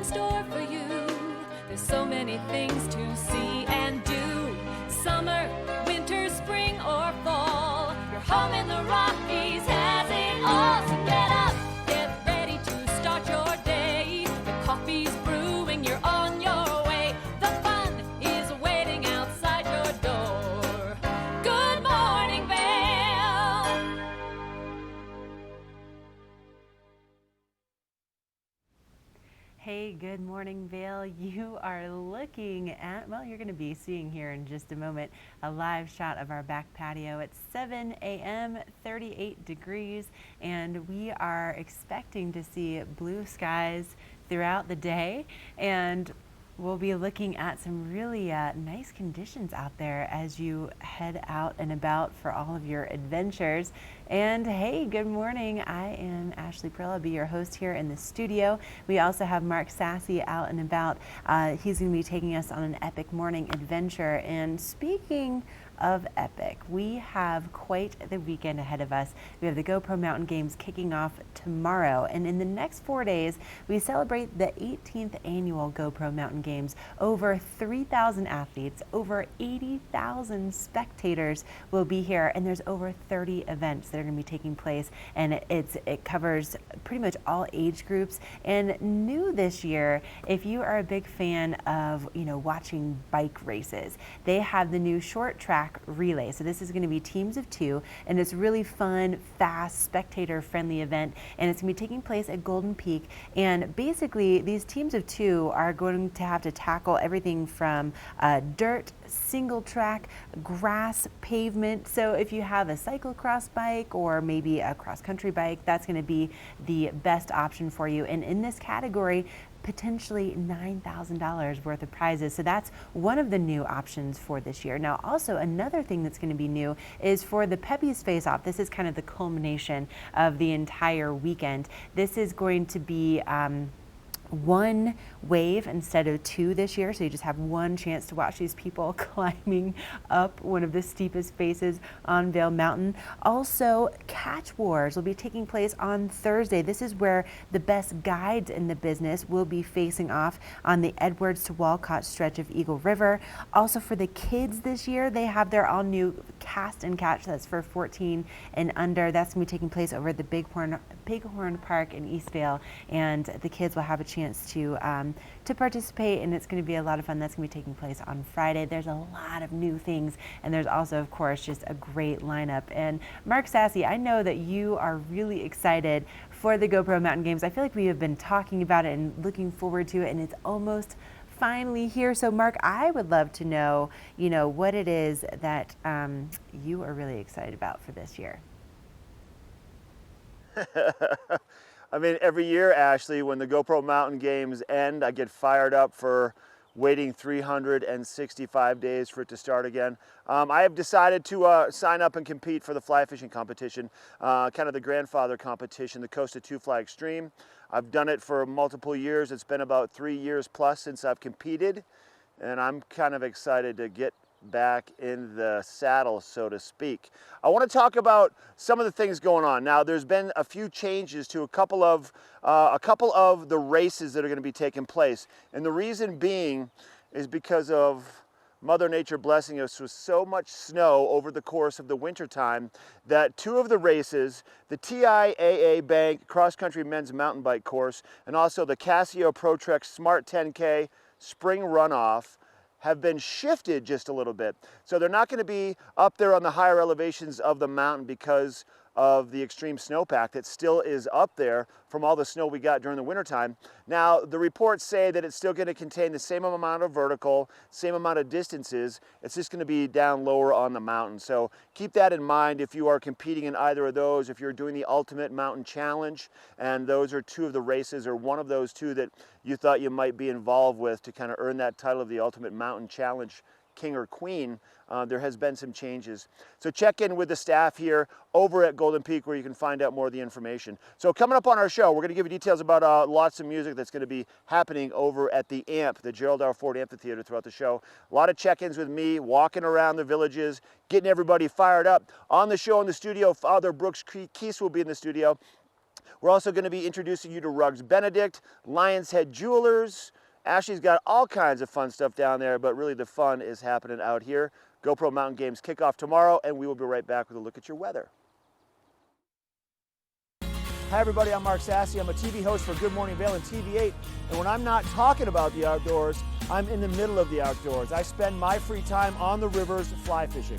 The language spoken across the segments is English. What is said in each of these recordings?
in store for you. There's so many things to see and do. Summer, winter, spring, or fall. Your home in the Rockies has it all. So get up, get ready to start your day. The coffee's brewing, you're on your way. The fun is waiting outside your door. Good morning, Vail. Hey, good morning, Vail. You are looking at, well, you're going to be seeing here in just a moment, a live shot of our back patio. It's 7 a.m., 38 degrees, and we are expecting to see blue skies throughout the day. And we'll be looking at some really nice conditions out there as you head out and about for all of your adventures. And hey, good morning. I am Ashley Prill. I'll be your host here in the studio. We also have Mark Sassy out and about. He's going to be taking us on an epic morning adventure. And speaking of epic, we have quite the weekend ahead of us. We have the GoPro Mountain Games kicking off tomorrow, and in the next 4 days we celebrate the 18th annual GoPro Mountain Games. Over 3,000 athletes, over 80,000 spectators will be here, and there's over 30 events that are going to be taking place, and it covers pretty much all age groups. And new this year, if you are a big fan of watching bike races, they have the new short track relay. So this is going to be teams of 2, and it's really fun, fast, spectator-friendly event, and it's going to be taking place at Golden Peak. And basically, these teams of 2 are going to have to tackle everything from dirt, single track, grass, pavement. So if you have a cyclocross bike or maybe a cross-country bike, that's going to be the best option for you. And in this category, potentially $9,000 worth of prizes. So that's one of the new options for this year. Now, also another thing that's going to be new is for the Peppies Face Off. This is kind of the culmination of the entire weekend. This is going to be one wave instead of 2 this year, so you just have one chance to watch these people climbing up one of the steepest faces on Vail Mountain. Also, Catch Wars will be taking place on Thursday. This is where the best guides in the business will be facing off on the Edwards to Walcott stretch of Eagle River. Also, for the kids this year, they have their all new Cast and Catch. That's for 14 and under. That's going to be taking place over at the Bighorn Park in Eastvale, and the kids will have a chance to participate, and it's going to be a lot of fun. That's going to be taking place on Friday. There's a lot of new things, and there's also, of course, just a great lineup. And Mark Sassy, I know that you are really excited for the GoPro Mountain Games. I feel like we have been talking about it and looking forward to it, and it's almost finally here. So Mark, I would love to know, what it is that you are really excited about for this year. I mean, every year, Ashley, when the GoPro Mountain Games end, I get fired up for waiting 365 days for it to start again. I have decided to sign up and compete for the fly fishing competition, kind of the grandfather competition, the Coast of Two Fly Extreme. I've done it for multiple years. It's been about 3 years plus since I've competed, and I'm kind of excited to get back in the saddle, so to speak. I want to talk about some of the things going on. Now, there's been a few changes to a couple of the races that are going to be taking place, and the reason being is because of Mother Nature blessing us with so much snow over the course of the winter time that 2 of the races, the TIAA Bank Cross Country Men's Mountain Bike Course and also the Casio Pro Trek Smart 10K Spring Runoff, have been shifted just a little bit. So they're not going to be up there on the higher elevations of the mountain because of the extreme snowpack that still is up there from all the snow we got during the wintertime. Now, the reports say that it's still going to contain the same amount of vertical, same amount of distances. It's just going to be down lower on the mountain. So keep that in mind if you are competing in either of those, if you're doing the Ultimate Mountain Challenge, and those are 2 of the races, or one of those 2 that you thought you might be involved with to kind of earn that title of the Ultimate Mountain Challenge King or Queen. There has been some changes. So check in with the staff here over at Golden Peak where you can find out more of the information. So coming up on our show, we're going to give you details about lots of music that's going to be happening over at the AMP, the Gerald R. Ford Amphitheater, throughout the show. A lot of check-ins with me, walking around the villages, getting everybody fired up. On the show in the studio, Father Brooks Keese will be in the studio. We're also going to be introducing you to Rugs Benedict, Lion's Head Jewelers. Ashley's got all kinds of fun stuff down there, but really the fun is happening out here. GoPro Mountain Games kick off tomorrow, and we will be right back with a look at your weather. Hi everybody, I'm Mark Sassy. I'm a TV host for Good Morning Vail and TV8. And when I'm not talking about the outdoors, I'm in the middle of the outdoors. I spend my free time on the rivers fly fishing.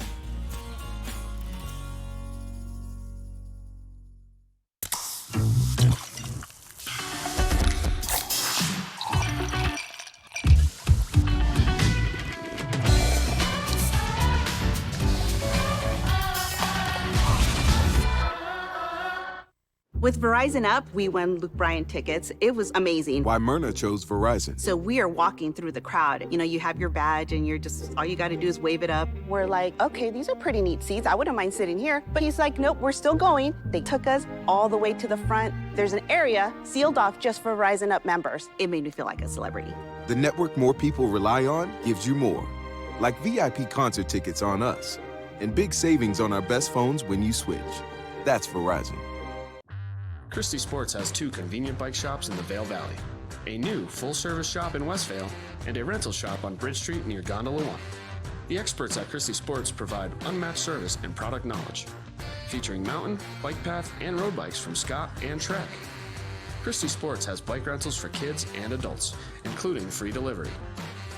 With Verizon Up, we won Luke Bryan tickets. It was amazing. Why Myrna chose Verizon. So we are walking through the crowd. You know, you have your badge and all you got to do is wave it up. We're like, okay, these are pretty neat seats. I wouldn't mind sitting here. But he's like, nope, we're still going. They took us all the way to the front. There's an area sealed off just for Verizon Up members. It made me feel like a celebrity. The network more people rely on gives you more. Like VIP concert tickets on us. And big savings on our best phones when you switch. That's Verizon. Christie Sports has 2 convenient bike shops in the Vail Valley, a new full-service shop in Westvale, and a rental shop on Bridge Street near Gondola One. The experts at Christie Sports provide unmatched service and product knowledge, featuring mountain, bike path, and road bikes from Scott and Trek. Christie Sports has bike rentals for kids and adults, including free delivery.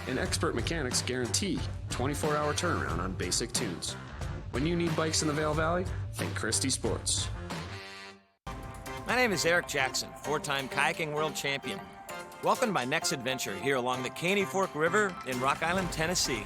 And expert mechanics guarantee 24-hour turnaround on basic tunes. When you need bikes in the Vail Valley, think Christie Sports. My name is Eric Jackson, 4-time kayaking world champion. Welcome to my next adventure here along the Caney Fork River in Rock Island, Tennessee.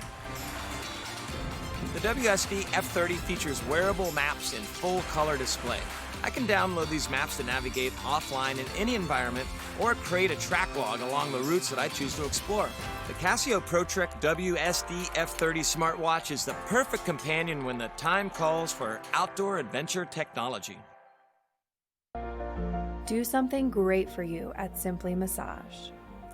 The WSD F30 features wearable maps in full color display. I can download these maps to navigate offline in any environment or create a track log along the routes that I choose to explore. The Casio ProTrek WSD F30 smartwatch is the perfect companion when the time calls for outdoor adventure technology. Do something great for you at Simply Massage.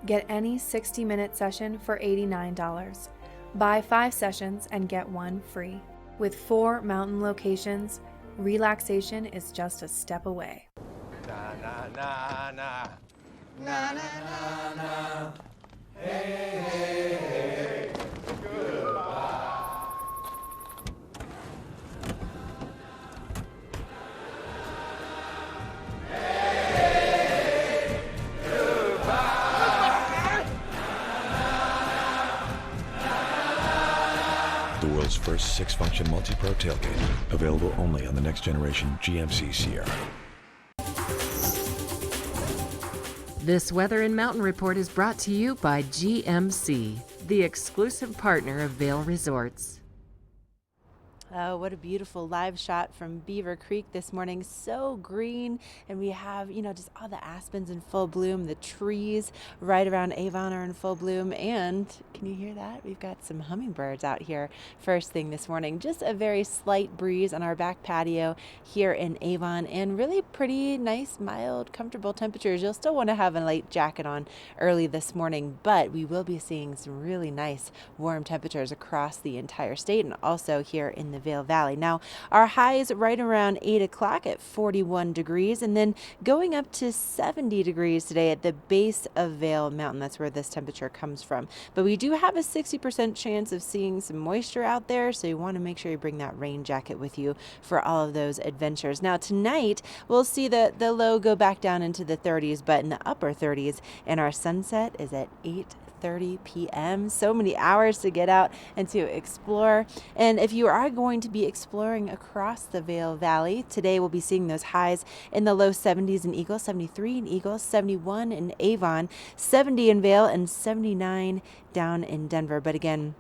Get any 60-minute session for $89. Buy 5 sessions and get 1 free. With 4 mountain locations, relaxation is just a step away. Na na na na na na na na. Hey hey hey. Goodbye. The world's first 6-function multi-pro tailgate, available only on the next generation GMC Sierra. This Weather and Mountain Report is brought to you by GMC, the exclusive partner of Vail Resorts. Oh, what a beautiful live shot from Beaver Creek this morning. So green, and we have, just all the aspens in full bloom. The trees right around Avon are in full bloom, and can you hear that? We've got some hummingbirds out here first thing this morning. Just a very slight breeze on our back patio here in Avon, and really pretty nice, mild, comfortable temperatures. You'll still want to have a light jacket on early this morning, but we will be seeing some really nice warm temperatures across the entire state and also here in the Vail Valley. Now, our highs right around 8 o'clock at 41 degrees, and then going up to 70 degrees today at the base of Vail Mountain. That's where this temperature comes from. But we do have a 60% chance of seeing some moisture out there, so you want to make sure you bring that rain jacket with you for all of those adventures. Now, tonight, we'll see the low go back down into the 30s, but in the upper 30s, and our sunset is at 8:30 p.m. So many hours to get out and to explore. And if you are going to be exploring across the Vail Valley, today we'll be seeing those highs in the low 70s in Eagle, 73 in Eagle, 71 in Avon, 70 in Vail, and 79 down in Denver. But again,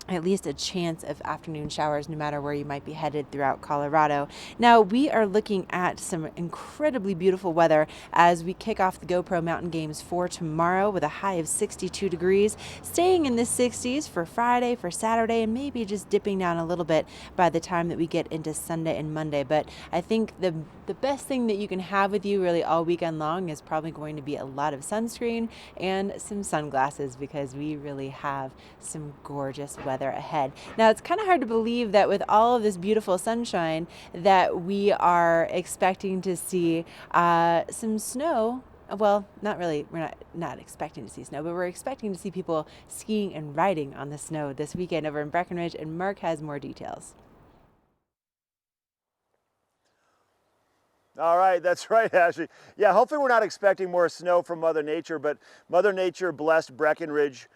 at least a chance of afternoon showers no matter where you might be headed throughout Colorado. Now, we are looking at some incredibly beautiful weather as we kick off the GoPro Mountain Games for tomorrow with a high of 62 degrees, staying in the 60s for Friday, for Saturday, and maybe just dipping down a little bit by the time that we get into Sunday and Monday. But I think the best thing that you can have with you really all weekend long is probably going to be a lot of sunscreen and some sunglasses, because we really have some gorgeous weather weather ahead. Now, it's kind of hard to believe that with all of this beautiful sunshine that we are expecting to see some snow. Well, not really. We're not expecting to see snow, but we're expecting to see people skiing and riding on the snow this weekend over in Breckenridge, and Mark has more details. All right, that's right, Ashley. Yeah, hopefully we're not expecting more snow from Mother Nature, but Mother Nature blessed Breckenridge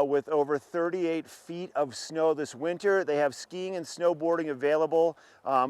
with over 38 feet of snow this winter. They have skiing and snowboarding available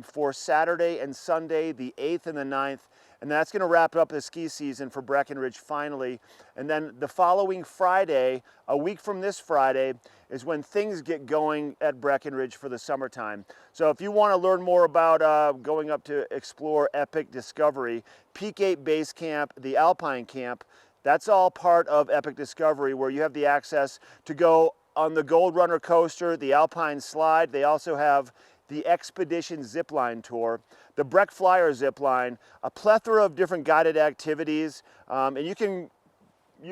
for Saturday and Sunday, the 8th and the 9th. And that's going to wrap up the ski season for Breckenridge finally. And then the following Friday, a week from this Friday, is when things get going at Breckenridge for the summertime. So if you want to learn more about going up to explore Epic Discovery, Peak 8 Base Camp, the Alpine Camp, that's all part of Epic Discovery, where you have the access to go on the Gold Runner coaster, the Alpine Slide. They also have the Expedition Zipline Tour, the Breck Flyer Zipline, a plethora of different guided activities, and you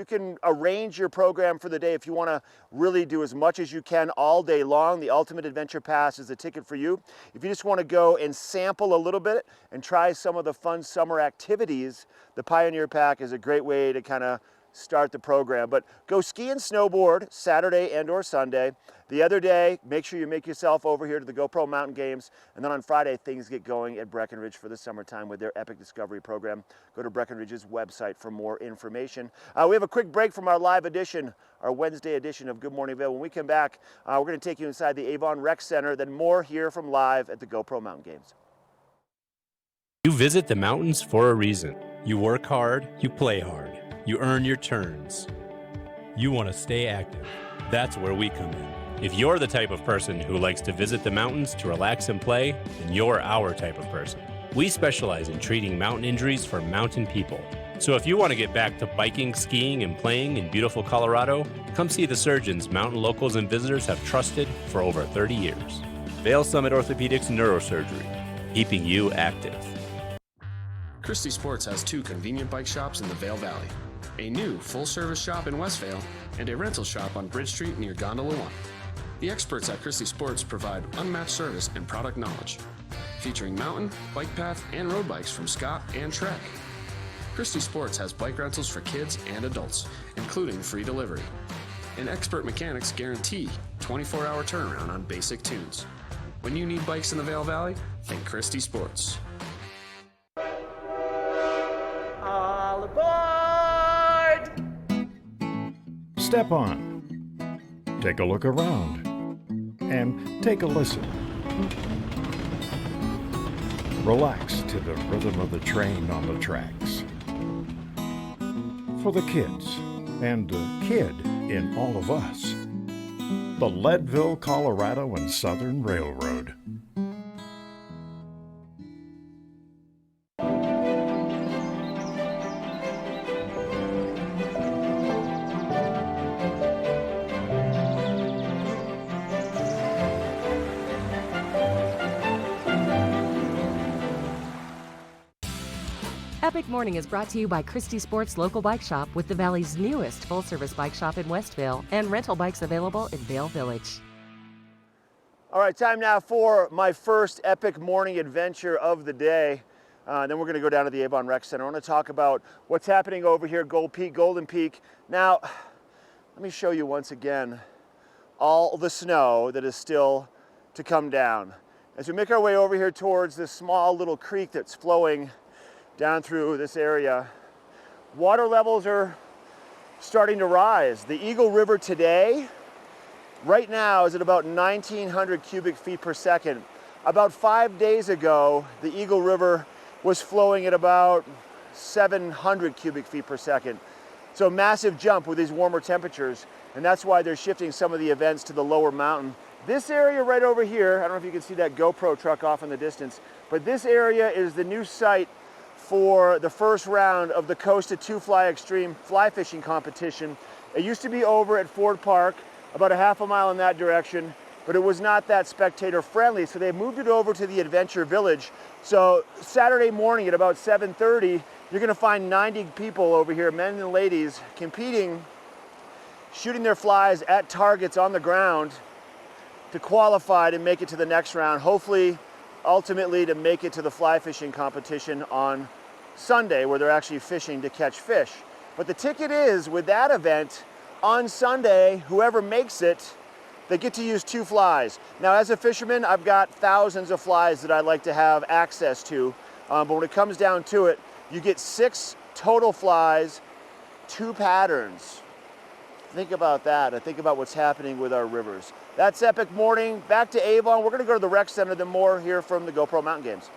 can arrange your program for the day if you want to really do as much as you can all day long. The Ultimate Adventure Pass is the ticket for you. If you just want to go and sample a little bit and try some of the fun summer activities, the Pioneer Pack is a great way to kind of start the program. But go ski and snowboard Saturday and or Sunday. The other day, make sure you make yourself over here to the GoPro Mountain Games. And then on Friday, things get going at Breckenridge for the summertime with their Epic Discovery program. Go to Breckenridge's website for more information. We have a quick break from our live edition, our Wednesday edition of Good Morning Vail. When we come back, we're going to take you inside the Avon Rec Center, then more here from live at the GoPro Mountain Games. You visit the mountains for a reason. You work hard, you play hard. You earn your turns. You want to stay active. That's where we come in. If you're the type of person who likes to visit the mountains to relax and play, then you're our type of person. We specialize in treating mountain injuries for mountain people. So if you want to get back to biking, skiing, and playing in beautiful Colorado, come see the surgeons mountain locals and visitors have trusted for over 30 years. Vail Summit Orthopedics Neurosurgery, keeping you active. Christie Sports has 2 convenient bike shops in the Vail Valley. A new full-service shop in Westvale, and a rental shop on Bridge Street near Gondola 1. The experts at Christie Sports provide unmatched service and product knowledge, featuring mountain, bike path, and road bikes from Scott and Trek. Christie Sports has bike rentals for kids and adults, including free delivery. And expert mechanics guarantee 24-hour turnaround on basic tunes. When you need bikes in the Vail Valley, think Christie Sports. All aboard! Step on, take a look around, and take a listen. Relax to the rhythm of the train on the tracks. For the kids, and the kid in all of us, the Leadville, Colorado and Southern Railroad. Epic Morning is brought to you by Christie Sports Local Bike Shop, with the Valley's newest full-service bike shop in Westvale and rental bikes available in Vail Village. All right, time now for my first epic morning adventure of the day. Then we're going to go down to the Avon Rec Center. I want to talk about what's happening over here at Golden Peak. Now, let me show you once again all the snow that is still to come down. As we make our way over here towards this small little creek that's flowing down through this area, water levels are starting to rise. The Eagle River today, right now, is at about 1,900 cubic feet per second. About 5 days ago, the Eagle River was flowing at about 700 cubic feet per second. So a massive jump with these warmer temperatures, and that's why they're shifting some of the events to the lower mountain. This area right over here, I don't know if you can see that GoPro truck off in the distance, but this area is the new site for the first round of the Coast to 2 Fly Extreme fly fishing competition. It used to be over at Ford Park, about a half a mile in that direction, but it was not that spectator friendly, so they moved it over to the Adventure Village. So Saturday morning at about 7:30, you're gonna find 90 people over here, men and ladies, competing, shooting their flies at targets on the ground to qualify to make it to the next round, hopefully ultimately to make it to the fly fishing competition on Sunday, where they're actually fishing to catch fish. But the ticket is, with that event, on Sunday, whoever makes it, they get to use 2 flies. Now, as a fisherman, I've got thousands of flies that I'd like to have access to, but when it comes down to it, you get 6 total flies, 2 patterns. Think about that, and think about what's happening with our rivers. That's Epic Morning. Back to Avon. We're gonna go to the rec center, then more here from the GoPro Mountain Games.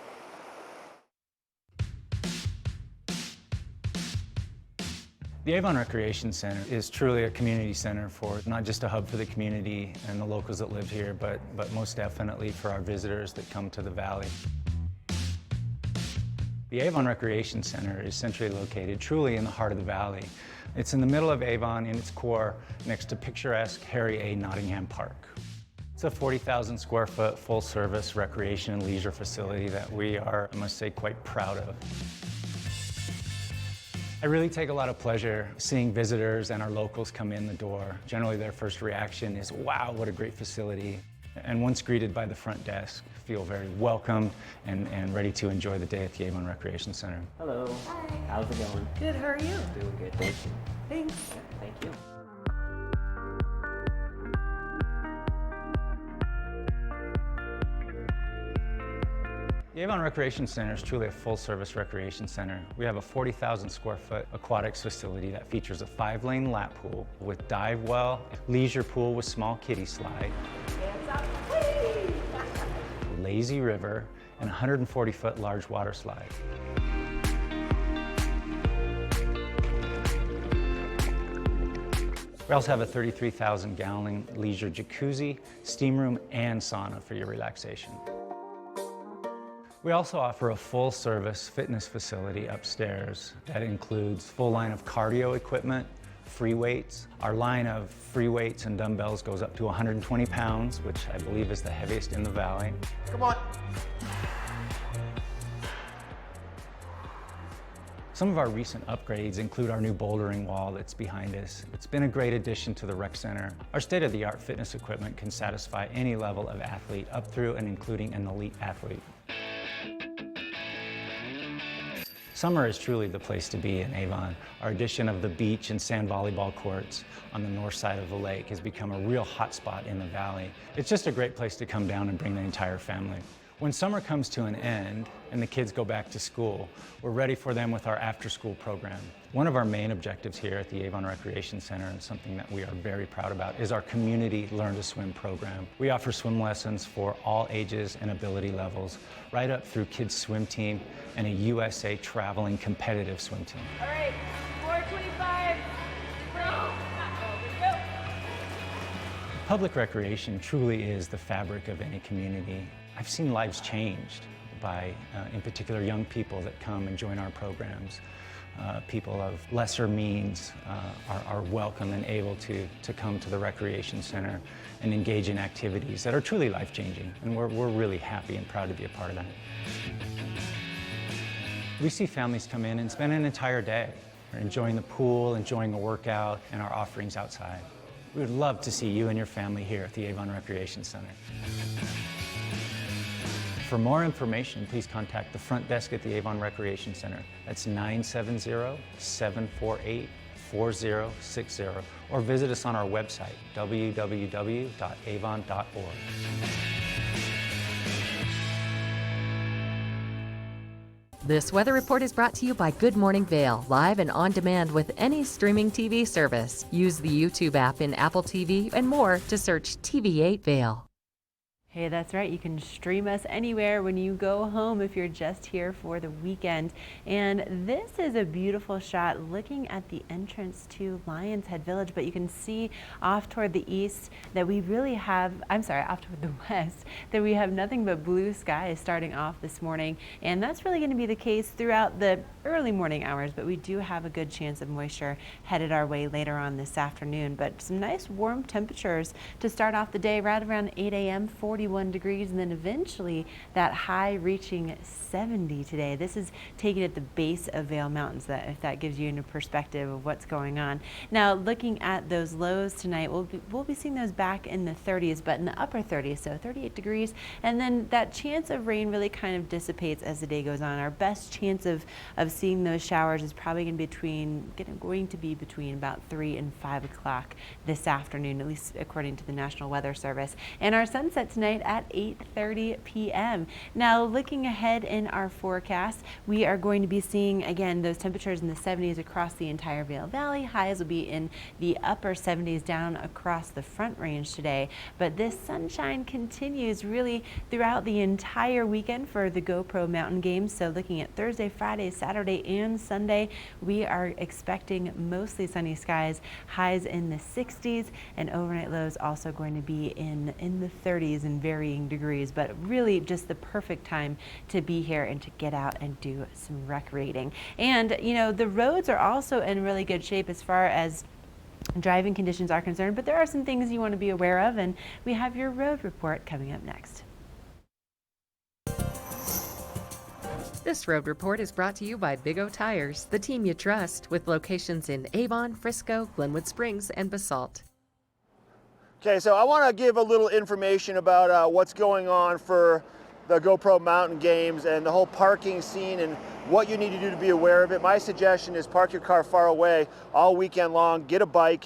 The Avon Recreation Center is truly a community center for not just a hub for the community and the locals that live here, but most definitely for our visitors that come to the valley. The Avon Recreation Center is centrally located truly in the heart of the valley. It's in the middle of Avon, in its core, next to picturesque Harry A. Nottingham Park. It's a 40,000 square foot full-service recreation and leisure facility that we are, I must say, quite proud of. I really take a lot of pleasure seeing visitors and our locals come in the door. Generally, their first reaction is, wow, what a great facility. And once greeted by the front desk, feel very welcome and ready to enjoy the day at the Avon Recreation Center. Hello. Hi. How's it going? Good, how are you? Doing good, thank you. Thanks. Thank you. The Avon Recreation Center is truly a full-service recreation center. We have a 40,000 square foot aquatics facility that features a 5-lane lap pool with dive well, leisure pool with small kiddie slide, lazy river, and 140-foot large water slide. We also have a 33,000-gallon leisure jacuzzi, steam room, and sauna for your relaxation. We also offer a full-service fitness facility upstairs that includes full line of cardio equipment, free weights. Our line of free weights and dumbbells goes up to 120 pounds, which I believe is the heaviest in the valley. Come on. Some of our recent upgrades include our new bouldering wall that's behind us. It's been a great addition to the rec center. Our state-of-the-art fitness equipment can satisfy any level of athlete up through and including an elite athlete. Summer is truly the place to be in Avon. Our addition of the beach and sand volleyball courts on the north side of the lake has become a real hotspot in the valley. It's just a great place to come down and bring the entire family. When summer comes to an end and the kids go back to school, we're ready for them with our after-school program. One of our main objectives here at the Avon Recreation Center, and something that we are very proud about, is our community Learn to Swim program. We offer swim lessons for all ages and ability levels, right up through kids' swim team and a USA traveling competitive swim team. All right, 425. Go. Public recreation truly is the fabric of any community. I've seen lives changed by, in particular, young people that come and join our programs. People of lesser means are welcome and able to come to the Recreation Center and engage in activities that are truly life-changing, and we're really happy and proud to be a part of that. We see families come in and spend an entire day enjoying the pool, enjoying a workout, and our offerings outside. We would love to see you and your family here at the Avon Recreation Center. For more information, please contact the front desk at the Avon Recreation Center. That's 970-748-4060, or visit us on our website, www.avon.org. This weather report is brought to you by Good Morning Vail, live and on demand with any streaming TV service. Use the YouTube app in Apple TV and more to search TV8 Vail. Hey, that's right. You can stream us anywhere when you go home if you're just here for the weekend. And this is a beautiful shot looking at the entrance to Lions Head Village, but you can see off toward the east that we really have, off toward the west, that we have nothing but blue skies starting off this morning. And that's really going to be the case throughout the early morning hours, but we do have a good chance of moisture headed our way later on this afternoon. But some nice warm temperatures to start off the day right around 8 a.m., 41 degrees, and then eventually that high reaching 70 today. This is taken at the base of Vail Mountains, if that gives you a perspective of what's going on. Now, looking at those lows tonight, we'll be seeing those back in the 30s, but in the upper 30s, so 38 degrees, and then that chance of rain really kind of dissipates as the day goes on. Our best chance of seeing those showers is probably going to be between about 3 and 5 o'clock this afternoon, at least according to the National Weather Service. And our sunset tonight at 8:30 p.m. Now, looking ahead in our forecast, we are going to be seeing again those temperatures in the 70s across the entire Vail Valley. Highs will be in the upper 70s down across the Front Range today. But this sunshine continues really throughout the entire weekend for the GoPro Mountain Games. So looking at Thursday, Friday, Saturday, and Sunday, we are expecting mostly sunny skies, highs in the 60s, and overnight lows also going to be in the 30s in varying degrees. But really just the perfect time to be here and to get out and do some recreating. And you know, the roads are also in really good shape as far as driving conditions are concerned, but there are some things you want to be aware of, and we have your road report coming up next. This road report is brought to you by Big O Tires, the team you trust, with locations in Avon, Frisco, Glenwood Springs, and Basalt. Okay, so I want to give a little information about what's going on for the GoPro Mountain Games and the whole parking scene and what you need to do to be aware of it. My suggestion is park your car far away all weekend long, get a bike,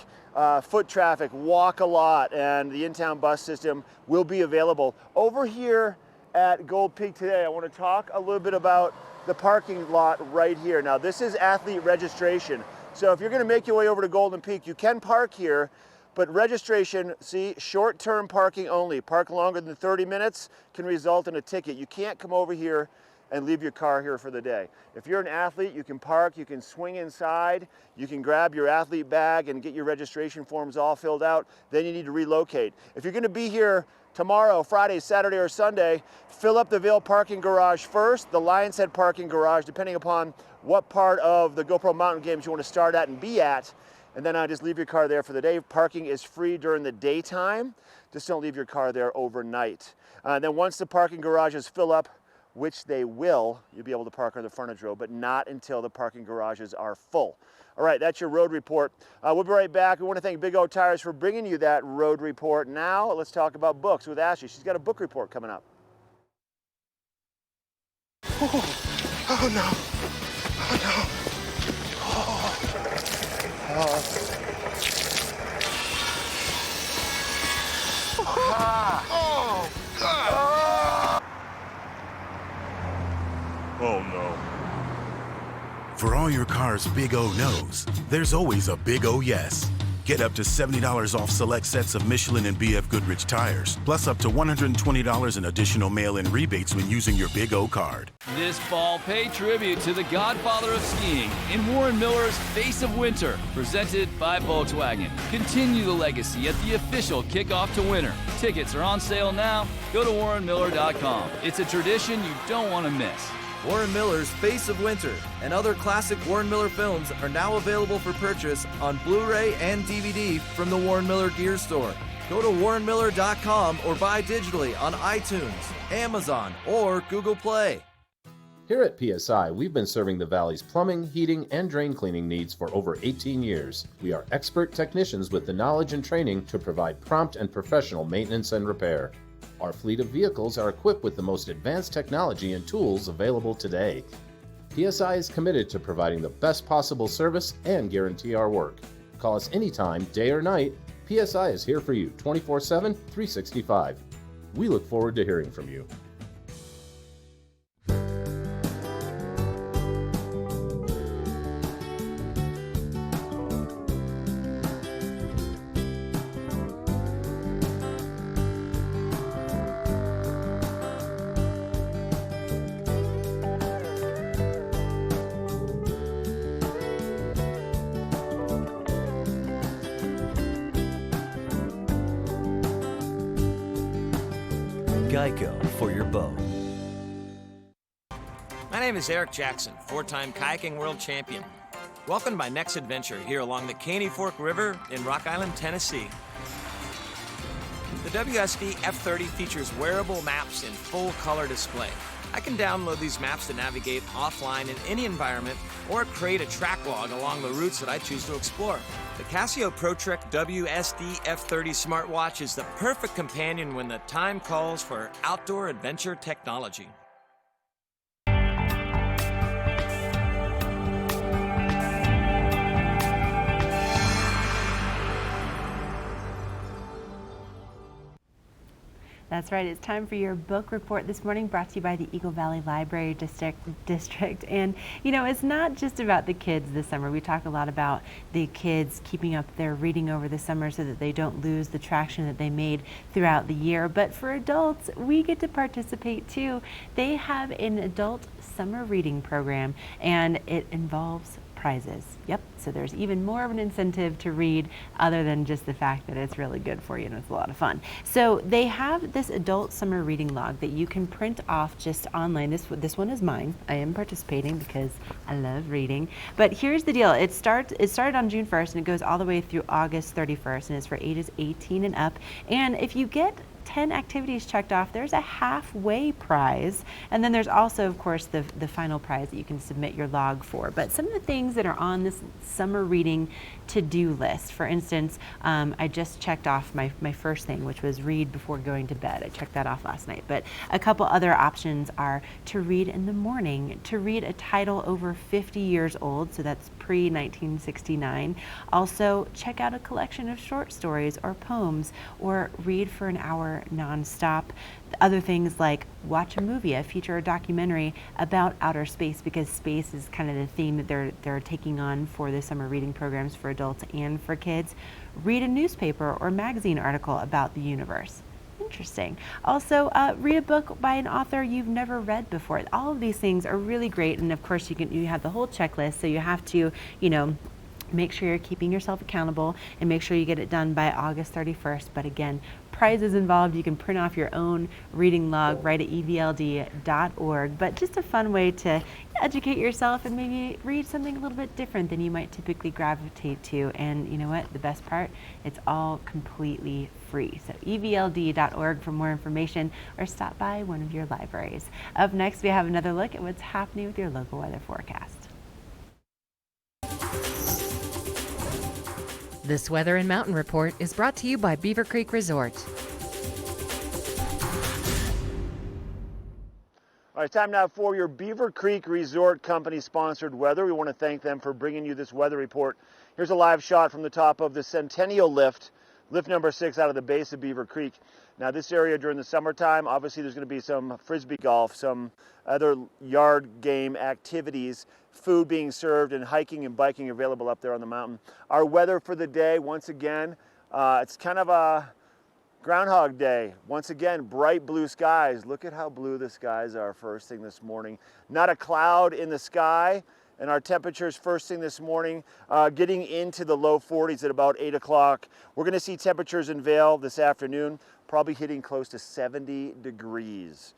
foot traffic, walk a lot, and the in-town bus system will be available. Over here at Gold Peak today, I want to talk a little bit about the parking lot right here. Now, this is athlete registration. So if you're going to make your way over to Golden Peak, you can park here, but registration, see, short-term parking only. Park longer than 30 minutes can result in a ticket. You can't come over here and leave your car here for the day. If you're an athlete, you can park, you can swing inside, you can grab your athlete bag and get your registration forms all filled out. Then you need to relocate. If you're going to be here tomorrow, Friday, Saturday, or Sunday, fill up the Vail parking garage first, the Lion's Head parking garage, depending upon what part of the GoPro Mountain Games you want to start at and be at, and then just leave your car there for the day. Parking is free during the daytime. Just don't leave your car there overnight. Then once the parking garages fill up, which they will, you'll be able to park on the frontage road, but not until the parking garages are full. All right, that's your road report. We'll be right back. We want to thank Big O Tires for bringing you that road report. Now, let's talk about books with Ashley. She's got a book report coming up. Oh no. Oh no. Oh God. Oh no. For all your car's Big O no's, there's always a Big O yes. Get up to $70 off select sets of Michelin and BF Goodrich tires, plus up to $120 in additional mail-in rebates when using your Big O card. This fall, pay tribute to the godfather of skiing in Warren Miller's Face of Winter, presented by Volkswagen. Continue the legacy at the official kickoff to winter. Tickets are on sale now. Go to warrenmiller.com. It's a tradition you don't want to miss. Warren Miller's Face of Winter and other classic Warren Miller films are now available for purchase on Blu-ray and DVD from the Warren Miller Gear Store. Go to warrenmiller.com or buy digitally on iTunes, Amazon, or Google Play. Here at PSI, we've been serving the Valley's plumbing, heating, and drain cleaning needs for over 18 years. We are expert technicians with the knowledge and training to provide prompt and professional maintenance and repair. Our fleet of vehicles are equipped with the most advanced technology and tools available today. PSI is committed to providing the best possible service and guarantee our work. Call us anytime, day or night. PSI is here for you 24/7, 365. We look forward to hearing from you. Geico for your boat. My name is Eric Jackson, 4-time kayaking world champion. Welcome to my next adventure here along the Caney Fork River in Rock Island, Tennessee. The WSD F30 features wearable maps in full color display. I can download these maps to navigate offline in any environment or create a track log along the routes that I choose to explore. The Casio ProTrek WSD F30 smartwatch is the perfect companion when the time calls for outdoor adventure technology. That's right. It's time for your book report this morning, brought to you by the Eagle Valley Library District. And, you know, it's not just about the kids this summer. We talk a lot about the kids keeping up their reading over the summer so that they don't lose the traction that they made throughout the year. But for adults, we get to participate too. They have an adult summer reading program, and it involves prizes. Yep, so there's even more of an incentive to read other than just the fact that it's really good for you and it's a lot of fun. So they have this adult summer reading log that you can print off just online. This one is mine. I am participating because I love reading. But here's the deal. It started on June 1st and it goes all the way through August 31st, and it's for ages 18 and up. And if you get 10 activities checked off, there's a halfway prize, and then there's also, of course, the final prize that you can submit your log for. But some of the things that are on this summer reading to-do list, for instance, I just checked off my first thing, which was read before going to bed. I checked that off last night. But a couple other options are to read in the morning, to read a title over 50 years old, so that's pre-1969. Also, check out a collection of short stories or poems, or read for an hour nonstop. Other things like watch a movie, a feature or documentary about outer space, because space is kind of the theme that they're taking on for the summer reading programs for adults and for kids. Read a newspaper or magazine article about the universe. Interesting. Also, read a book by an author you've never read before. All of these things are really great, and of course you have the whole checklist, so you have to, make sure you're keeping yourself accountable and make sure you get it done by August 31st. But again, prizes involved. You can print off your own reading log right at evld.org. But just a fun way to educate yourself and maybe read something a little bit different than you might typically gravitate to. And you know what? The best part? It's all completely free. So evld.org for more information, or stop by one of your libraries. Up next, we have another look at what's happening with your local weather forecast. This Weather and Mountain Report is brought to you by Beaver Creek Resort. All right, time now for your Beaver Creek Resort Company sponsored weather. We want to thank them for bringing you this weather report. Here's a live shot from the top of the Centennial Lift, lift number 6 out of the base of Beaver Creek. Now this area during the summertime, obviously there's going to be some frisbee golf, some other yard game activities, food being served, and hiking and biking available up there on the mountain. Our weather for the day, once again, it's kind of a Groundhog Day. Once again, bright blue skies. Look at how blue the skies are first thing this morning. Not a cloud in the sky. And our temperatures first thing this morning, getting into the low 40s at about 8 o'clock. We're going to see temperatures in Vail this afternoon, probably hitting close to 70 degrees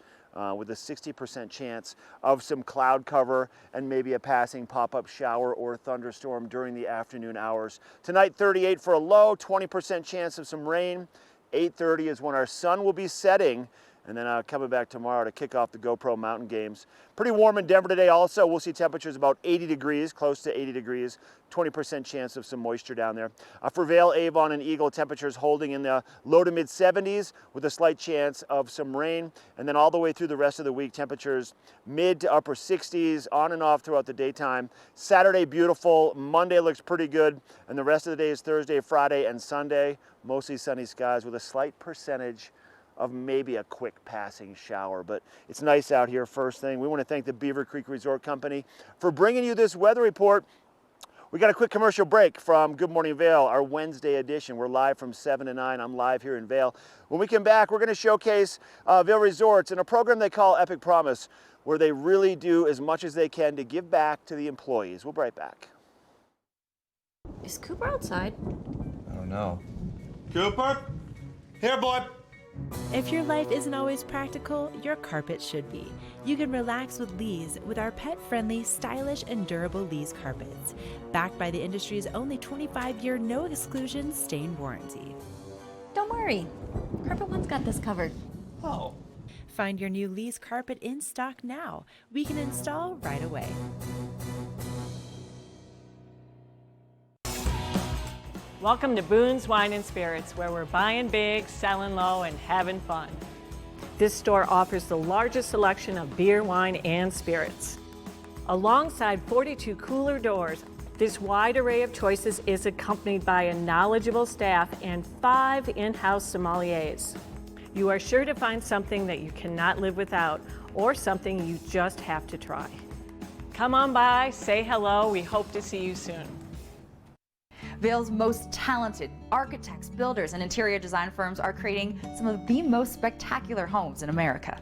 with a 60% chance of some cloud cover and maybe a passing pop-up shower or thunderstorm during the afternoon hours. Tonight, 38 for a low, 20% chance of some rain. 8:30 is when our sun will be setting, and then coming back tomorrow to kick off the GoPro Mountain Games. Pretty warm in Denver today also. We'll see temperatures about 80 degrees, close to 80 degrees, 20% chance of some moisture down there. For Vail, Avon, and Eagle, temperatures holding in the low to mid 70s with a slight chance of some rain. And then all the way through the rest of the week, temperatures mid to upper 60s, on and off throughout the daytime. Saturday, beautiful. Monday looks pretty good. And the rest of the day is Thursday, Friday, and Sunday. Mostly sunny skies with a slight percentage of maybe a quick passing shower, but it's nice out here first thing. We want to thank the Beaver Creek Resort Company for bringing you this weather report. We got a quick commercial break from Good Morning Vail, our Wednesday edition. We're live from 7 to 9. I'm live here in Vail. When we come back, we're going to showcase Vail Resorts in a program they call Epic Promise, where they really do as much as they can to give back to the employees. We'll be right back. Is Cooper outside? I don't know. Cooper? Here, boy. If your life isn't always practical, your carpet should be. You can relax with Lee's with our pet-friendly, stylish, and durable Lee's carpets, backed by the industry's only 25-year no-exclusion stain warranty. Don't worry, Carpet One's got this covered. Oh. Find your new Lee's carpet in stock now. We can install right away. Welcome to Boone's Wine and Spirits, where we're buying big, selling low, and having fun. This store offers the largest selection of beer, wine, and spirits. Alongside 42 cooler doors, this wide array of choices is accompanied by a knowledgeable staff and 5 in-house sommeliers. You are sure to find something that you cannot live without, or something you just have to try. Come on by, say hello, we hope to see you soon. Vail's most talented architects, builders, and interior design firms are creating some of the most spectacular homes in America.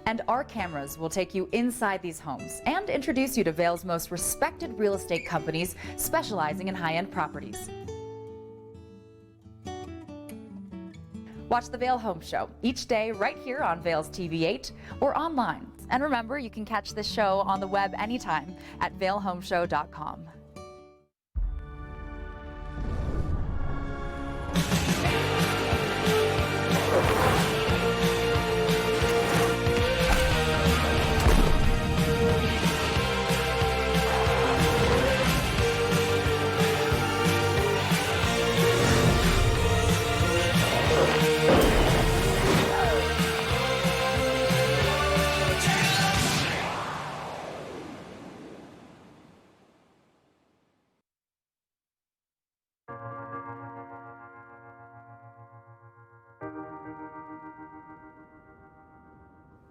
And our cameras will take you inside these homes and introduce you to Vail's most respected real estate companies specializing in high-end properties. Watch the Vail Home Show each day right here on Vail's TV8 or online. And remember, you can catch this show on the web anytime at vailhomeshow.com.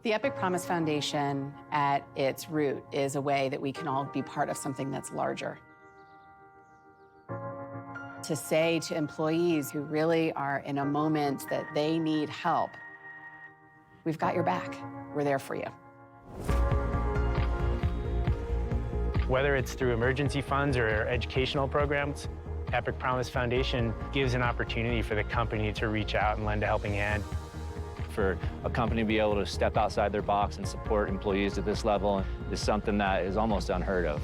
The Epic Promise Foundation, at its root, is a way that we can all be part of something that's larger. To say to employees who really are in a moment that they need help, we've got your back. We're there for you. Whether it's through emergency funds or educational programs, Epic Promise Foundation gives an opportunity for the company to reach out and lend a helping hand. For a company to be able to step outside their box and support employees at this level is something that is almost unheard of.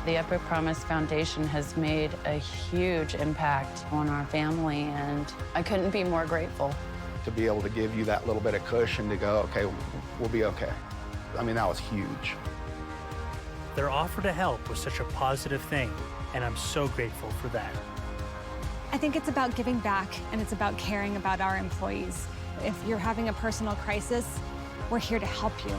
The Epic Promise Foundation has made a huge impact on our family, and I couldn't be more grateful. To be able to give you that little bit of cushion to go, okay, we'll be okay. I mean, that was huge. Their offer to help was such a positive thing, and I'm so grateful for that. I think it's about giving back, and it's about caring about our employees. If you're having a personal crisis, we're here to help you.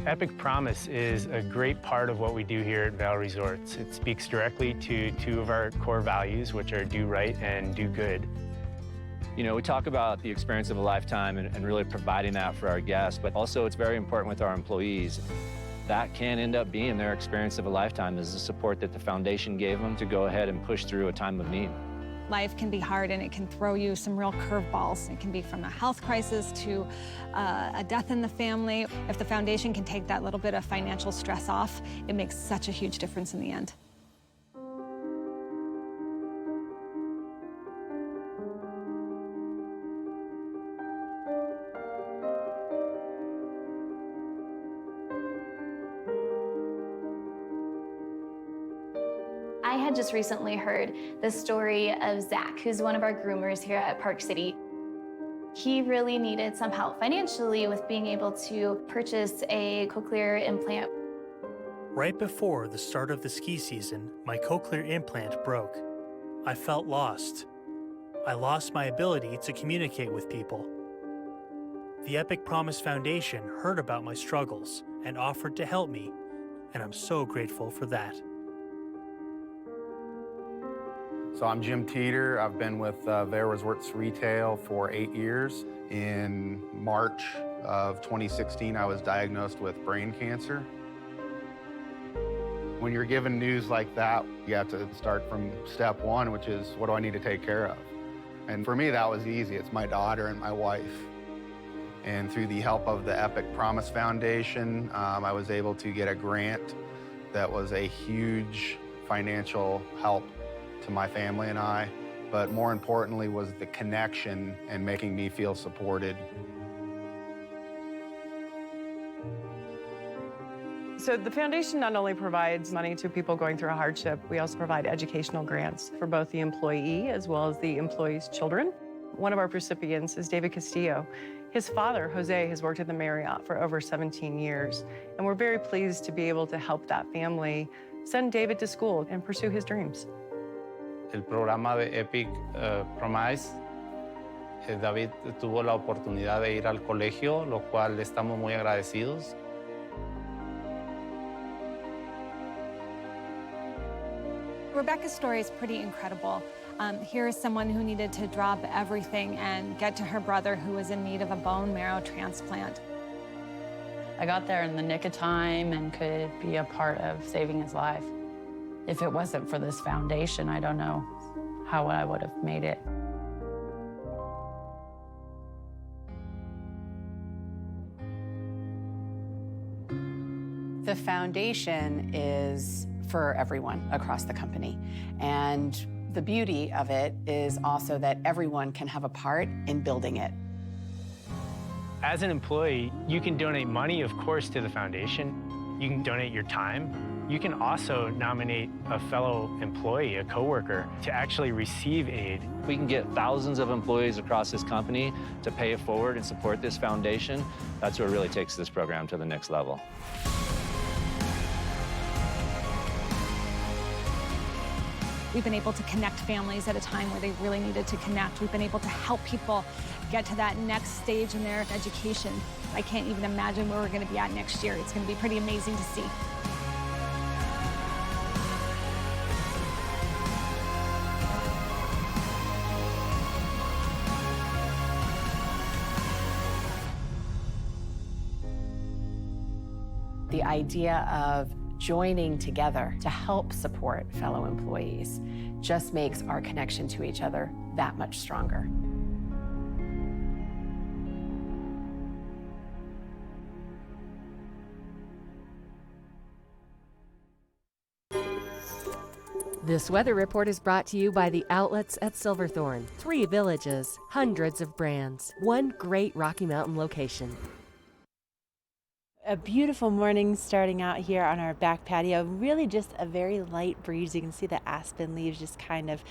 Epic Promise is a great part of what we do here at Vail Resorts. It speaks directly to 2 of our core values, which are do right and do good. You know, we talk about the experience of a lifetime and really providing that for our guests, but also it's very important with our employees. That can end up being their experience of a lifetime, is the support that the foundation gave them to go ahead and push through a time of need. Life can be hard, and it can throw you some real curveballs. It can be from a health crisis to a death in the family. If the foundation can take that little bit of financial stress off, it makes such a huge difference in the end. I had just recently heard the story of Zach, who's one of our groomers here at Park City. He really needed some help financially with being able to purchase a cochlear implant. Right before the start of the ski season, my cochlear implant broke. I felt lost. I lost my ability to communicate with people. The Epic Promise Foundation heard about my struggles and offered to help me, and I'm so grateful for that. So I'm Jim Teeter. I've been with Vail Resorts Retail for 8 years. In March of 2016, I was diagnosed with brain cancer. When you're given news like that, you have to start from step one, which is, what do I need to take care of? And for me, that was easy. It's my daughter and my wife. And through the help of the Epic Promise Foundation, I was able to get a grant that was a huge financial help to my family and I, but more importantly was the connection and making me feel supported. So the foundation not only provides money to people going through a hardship, we also provide educational grants for both the employee as well as the employee's children. One of our recipients is David Castillo. His father, Jose, has worked at the Marriott for over 17 years, and we're very pleased to be able to help that family send David to school and pursue his dreams. El programa de Epic Promise, David tuvo la oportunidad de ir al colegio, lo cual estamos muy agradecidos. Rebecca's story is pretty incredible. Here is someone who needed to drop everything and get to her brother who was in need of a bone marrow transplant. I got there in the nick of time and could be a part of saving his life. If it wasn't for this foundation, I don't know how I would have made it. The foundation is for everyone across the company. And the beauty of it is also that everyone can have a part in building it. As an employee, you can donate money, of course, to the foundation. You can donate your time. You can also nominate a fellow employee, a coworker, to actually receive aid. We can get thousands of employees across this company to pay it forward and support this foundation. That's what really takes this program to the next level. We've been able to connect families at a time where they really needed to connect. We've been able to help people get to that next stage in their education. I can't even imagine where we're going to be at next year. It's going to be pretty amazing to see. The idea of joining together to help support fellow employees just makes our connection to each other that much stronger. This weather report is brought to you by the outlets at Silverthorne. 3 villages, hundreds of brands, one great Rocky Mountain location. A beautiful morning starting out here on our back patio. Really just a very light breeze. You can see the aspen leaves just kind of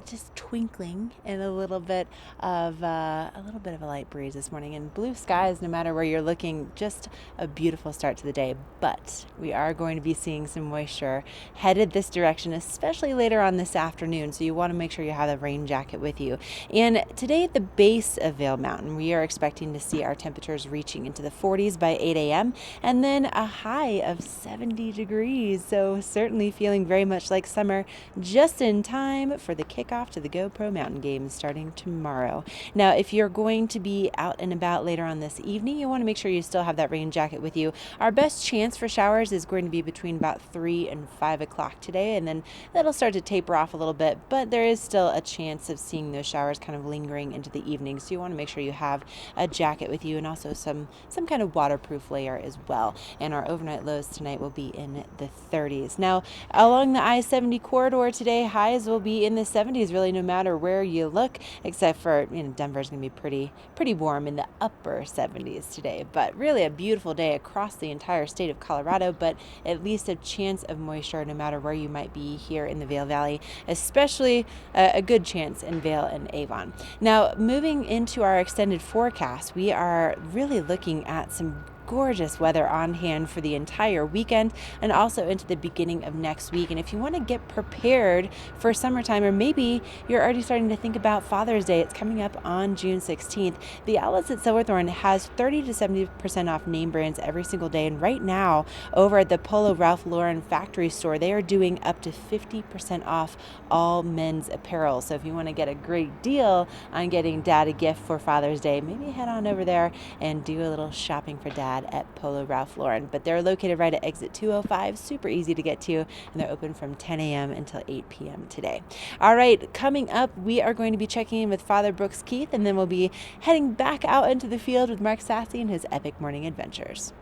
just twinkling in a little bit of a light breeze this morning. And blue skies, no matter where you're looking, just a beautiful start to the day. But we are going to be seeing some moisture headed this direction, especially later on this afternoon. So you want to make sure you have the rain jacket with you. And today at the base of Vail Mountain, we are expecting to see our temperatures reaching into the 40s by 8 a.m. and then a high of 70 degrees. So certainly feeling very much like summer, just in time for the kickoff to the GoPro Mountain Games starting tomorrow. Now, if you're going to be out and about later on this evening, you want to make sure you still have that rain jacket with you. Our best chance for showers is going to be between about 3 and 5 o'clock today, and then that'll start to taper off a little bit, but there is still a chance of seeing those showers kind of lingering into the evening. So you want to make sure you have a jacket with you and also some kind of waterproof layer as well. And our overnight lows tonight will be in the 30s. Now, along the I-70 corridor today, highs will be in the 70s really no matter where you look, except for, Denver's going to be pretty warm in the upper 70s today. But really a beautiful day across the entire state of Colorado, but at least a chance of moisture no matter where you might be here in the Vail Valley, especially a good chance in Vail and Avon. Now, moving into our extended forecast, we are really looking at some gorgeous weather on hand for the entire weekend and also into the beginning of next week. And if you want to get prepared for summertime, or maybe you're already starting to think about Father's Day, it's coming up on June 16th. The outlets at Silverthorne has 30 to 70% off name brands every single day. And right now over at the Polo Ralph Lauren factory store, they are doing up to 50% off all men's apparel. So if you want to get a great deal on getting dad a gift for Father's Day, maybe head on over there and do a little shopping for dad had at Polo Ralph Lauren. But they're located right at exit 205, super easy to get to, and they're open from 10 a.m. until 8 p.m. today. All right, coming up, we are going to be checking in with Father Brooks Keith, and then we'll be heading back out into the field with Mark Sassy and his epic morning adventures.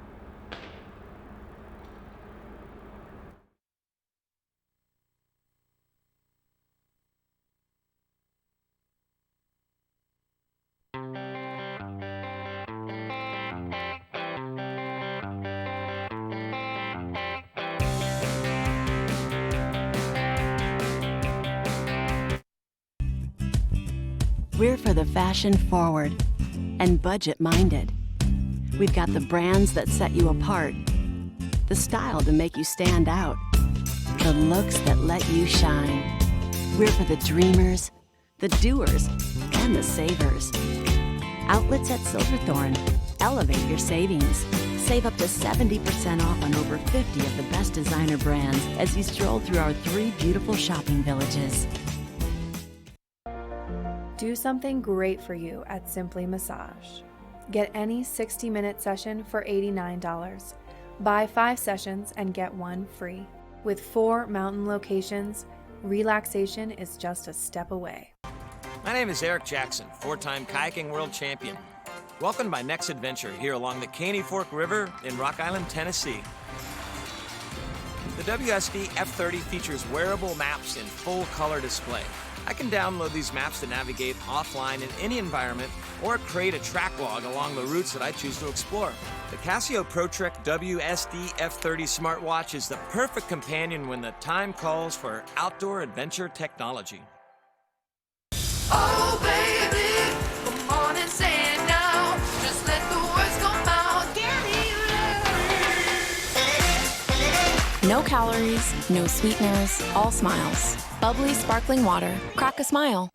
We're for the fashion forward and budget minded. We've got the brands that set you apart, the style to make you stand out, the looks that let you shine. We're for the dreamers, the doers, and the savers. Outlets at Silverthorne. Elevate your savings. Save up to 70% off on over 50 of the best designer brands as you stroll through our 3 beautiful shopping villages. Do something great for you at Simply Massage. Get any 60-minute session for $89. Buy 5 sessions and get 1 free. With 4 mountain locations, relaxation is just a step away. My name is Eric Jackson, 4-time kayaking world champion. Welcome to my next adventure here along the Caney Fork River in Rock Island, Tennessee. The WSD F30 features wearable maps in full color display. I can download these maps to navigate offline in any environment or create a track log along the routes that I choose to explore. The Casio ProTrek WSD F30 smartwatch is the perfect companion when the time calls for outdoor adventure technology. Oh baby, come on and say it now. Just let the words come out. No calories, no sweeteners, all smiles. Bubbly sparkling water. Crack a smile.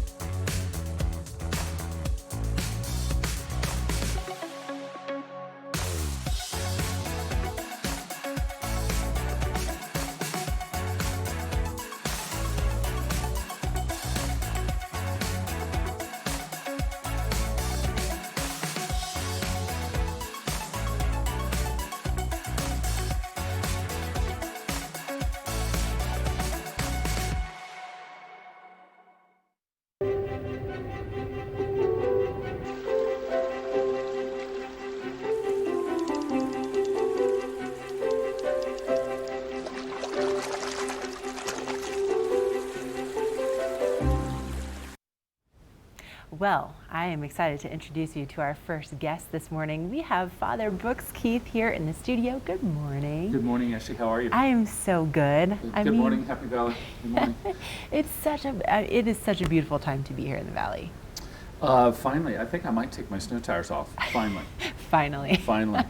Well, I am excited to introduce you to our first guest this morning. We have Father Brooks Keith here in the studio. Good morning. Good morning, Ashley. How are you? I am so good. Good morning, Happy Valley. Good morning. It is such a beautiful time to be here in the Valley. Finally, I think I might take my snow tires off. Finally. Finally. Finally.